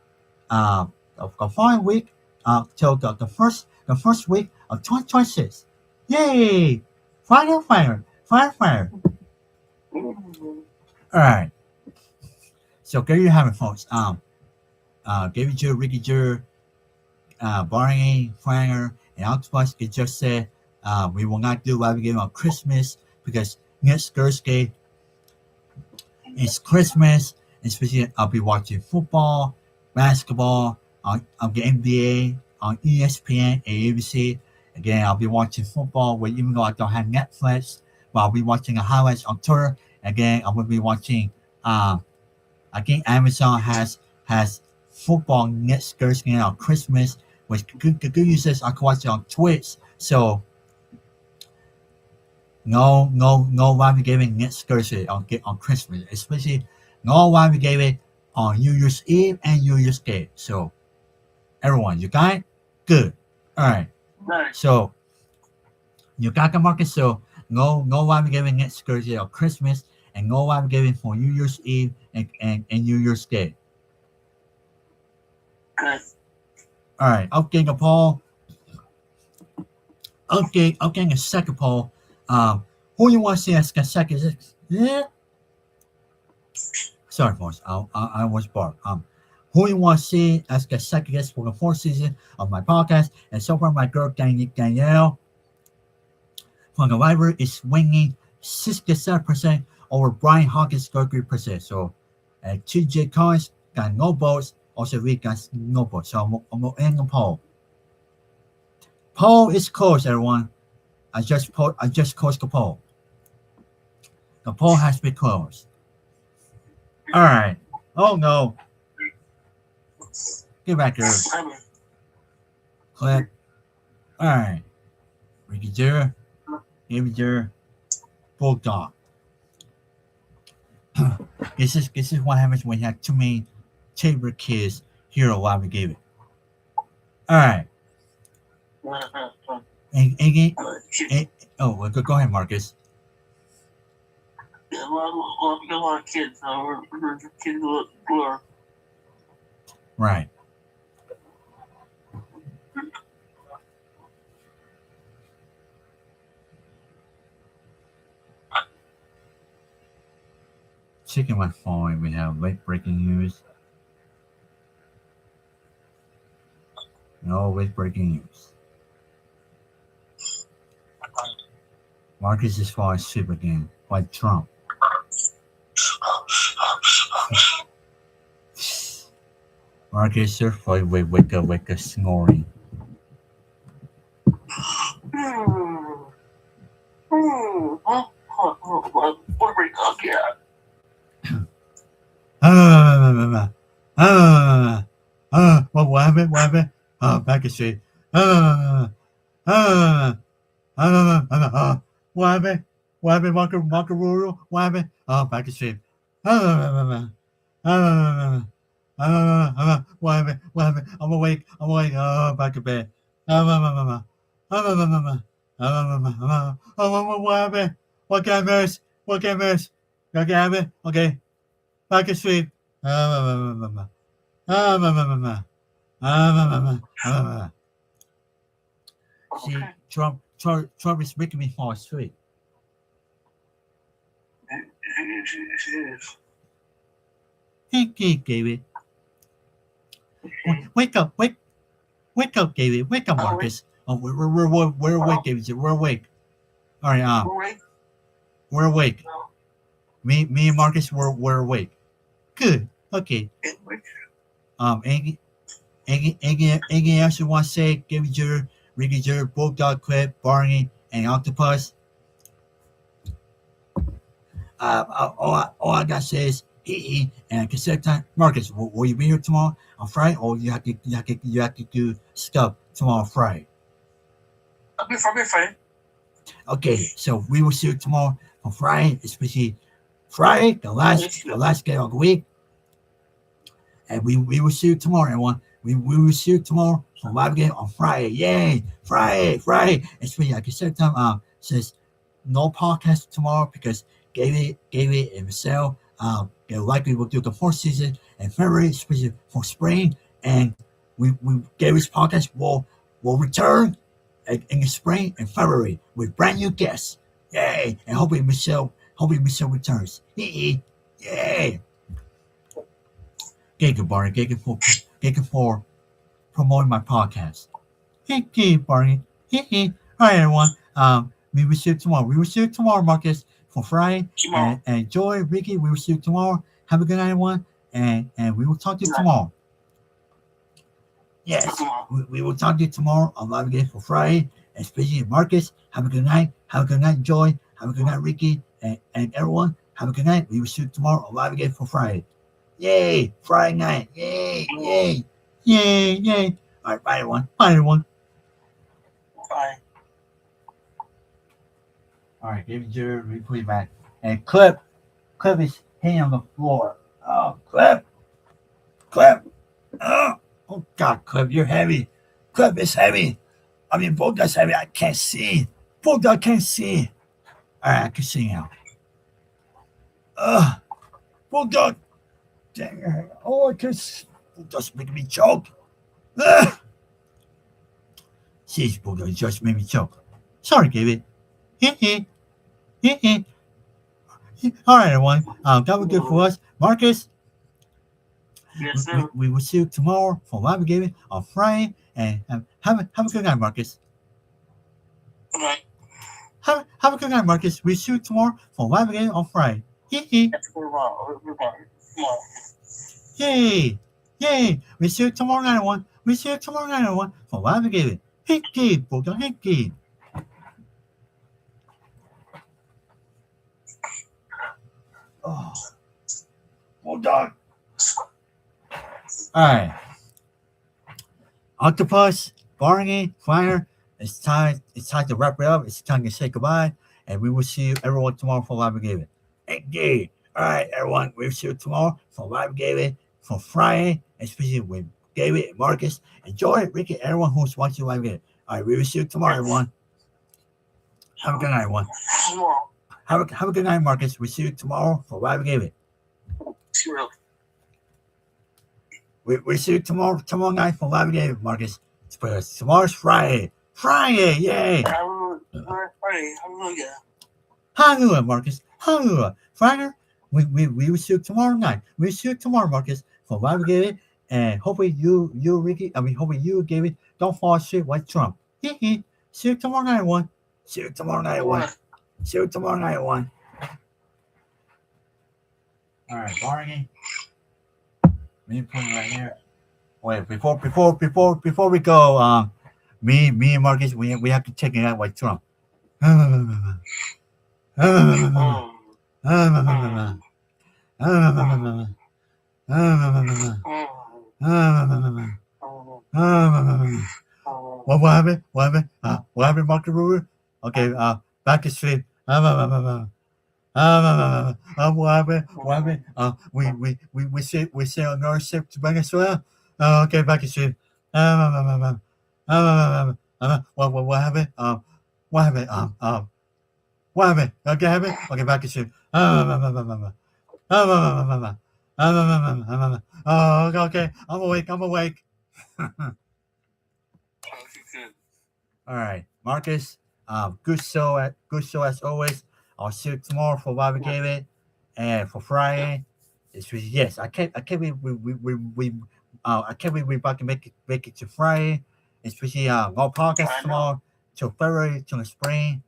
the following week, till the first week of 2026. Yay! Fire! All right. So there you have it, folks. Gavy Joe, Ricky Joe, Barney, Flanger, and Octopus could just say we will not do live game on Christmas because next Thursday is Christmas. Especially, I'll be watching football, basketball on the NBA, on ESPN and ABC. Again, I'll be watching football, even though I don't have Netflix, but I'll be watching the highlights on Twitter. Again, I will be watching. I think Amazon has football next Thursday on Christmas, which good users I can watch it on Twitch. So no live gaming next Thursday on Christmas, especially no live gaming on New Year's Eve and New Year's Day. So everyone, you got it? Good. All right. Nice. So you got the market. So no live gaming next Thursday on Christmas, and no live gaming for New Year's Eve and New Year's Day. Good. All right, I'm getting a poll. Okay, I'm getting a second poll. Who you want to see as a second? Yeah. Sorry, folks. I was bored. Who you want to see as the second guest for the fourth season of my podcast? And so far, my girl Danielle from the library is swinging 67% over Brian Hawkins' 33%. So, TJ Collins got no votes. Also, we got no votes. So, I'm going to end the poll. Poll is closed, everyone. I just closed the poll. The poll has been closed. All right. Oh no. Get back here. Clip. All right. Ricky Jr. David Jr. Bulldog. This is what happens when you have too many chamber kids here while we gave it. All right. Go ahead, Marcus. Yeah, a lot of kids. Kids who are Right. Checking my phone, we have late breaking news. No late breaking news. Marcus is falling asleep again, like Trump. Marcus, you're probably wake up, snoring. What break up? Yeah. What happened? What happened? Back asleep. What happened? What happened, Marco Ruru? What happened? Back asleep. What happened? What happened? I'm awake. Back to bed. What happened? What can I miss? What can I miss? Okay, happen? Okay. Back to sleep. See, Trump is making me fall asleep. Hey, David. Wake up, David. Wake up, Marcus. Oh, we're awake, David. We're awake. All right, we're awake. Me and Marcus, we're awake. Good. Okay. Anything else you want to say? David Jr., Ricky Jr., Bulldog, Clip, Barney, and Octopus. All I gotta say is and cassette time. Marcus, will you be here tomorrow on Friday, or you have to do stuff tomorrow Friday? I'll be Friday. Okay, so we will see you tomorrow on Friday, especially Friday, the last day of the week, and we will see you tomorrow, everyone. We will see you tomorrow for live game on Friday. Yay! Friday. Especially like cassette time. Says no podcast tomorrow because David and Michelle they likely will do the fourth season in February, especially for spring. And we David's podcast will return in the spring and February with brand new guests. Yay! And hopefully Michelle returns. Yay! Thank you, Barney. Thank you for promoting my podcast. Thank you, Barney. All right, everyone. We will see you tomorrow. We will see you tomorrow, Marcus, for Friday. And enjoy, Ricky. We will see you tomorrow. Have a good night, everyone. And we will talk to you tomorrow. Yes, we will talk to you tomorrow on live again for Friday. Especially Marcus. Have a good night. Have a good night, Joy. Have a good night, Ricky. And everyone, have a good night. We will see you tomorrow on live again for Friday. Yay! Friday night. Yay! All right, bye, everyone. Bye. All right, David Jr., we put it back. And Clip is hanging on the floor. Oh, Clip. Oh, God, Clip, you're heavy. Clip is heavy. I mean, Bulldog's heavy. I can't see. Bulldog can't see. All right, I can see now. Bulldog. Dang. Oh, I can see. Bulldog's making me choke. Jeez, Bulldog just made me choke. Sorry, David. All right, everyone. That was good for us. Marcus, Yes, sir. we will see you tomorrow for live gaming on Friday. And have a good night, Marcus. All right. Have a good night, Marcus. We see you tomorrow for live gaming on Friday. Tomorrow. Yay! We see you tomorrow night, everyone. For live gaming. Hey, Bulldog. Hey. Oh, well done. All right. Octopus, Barney, Fire. It's time. It's time to wrap it up. It's time to say goodbye, and we will see you everyone tomorrow for live gaming. Indeed. All right, everyone. We'll see you tomorrow for live gaming for Friday, especially with David and Marcus. Enjoy, Ricky, everyone who's watching live gaming. All right, we will see you tomorrow, everyone. Have a good night, everyone. Tomorrow. Have a good night, Marcus. We'll see you tomorrow for live gaming. We see you tomorrow night for live gaming, Marcus. Because tomorrow's Friday. Friday, yay! Friday, hallelujah. Hallelujah, Marcus. Hallelujah. Friday, we will see you tomorrow night. We'll see you tomorrow, Marcus, for live gaming. And hopefully Ricky, hopefully you, David, don't fall asleep like Trump. See you tomorrow night, everyone. See you tomorrow night, everyone. See you tomorrow night, everyone. All right, Barney. Me put it right here. Wait, before we go, me and Marcus, we have to check it out like Trump. What happened? What happened? What happened, Marcus Ruler? Okay, back to sleep. What happened? What happened? We sail another ship to Venezuela. Okay, back to sleep. What happened? What happened? What happened? Okay, happened? Okay, back to sleep. Oh, okay. I'm awake. All right, Marcus. Good show as always. I'll see you tomorrow for live gaming, and for Friday. Yes. I can't believe I can't believe we're about to make it to Friday. Especially no podcast tomorrow till February till the spring.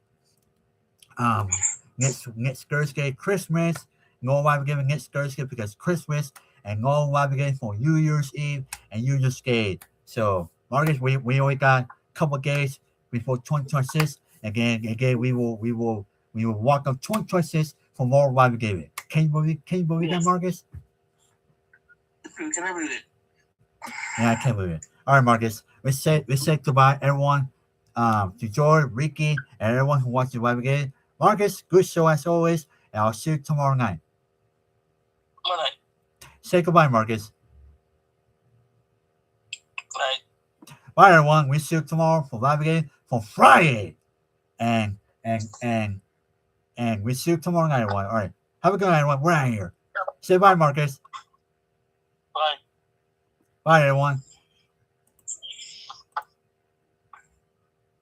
Next Thursday, Christmas. No live gaming next Thursday because Christmas, and no live gaming for New Year's Eve and New Year's Day. So, Marcus, we only got a couple days before 2026. Again, we will walk up 2026 for more live gaming. Can you believe that, Marcus? Can I believe it? Yeah, I can't believe it. All right, Marcus. Let's say goodbye, everyone. To George, Ricky, and everyone who watches the live game. Marcus, good show as always, and I'll see you tomorrow night. Good night. Say goodbye, Marcus. Good night. Bye, everyone. We see you tomorrow for live game for Friday, and we see you tomorrow night, everyone. All right, have a good night, everyone. We're out of here. Say bye, Marcus. Bye. Bye, everyone.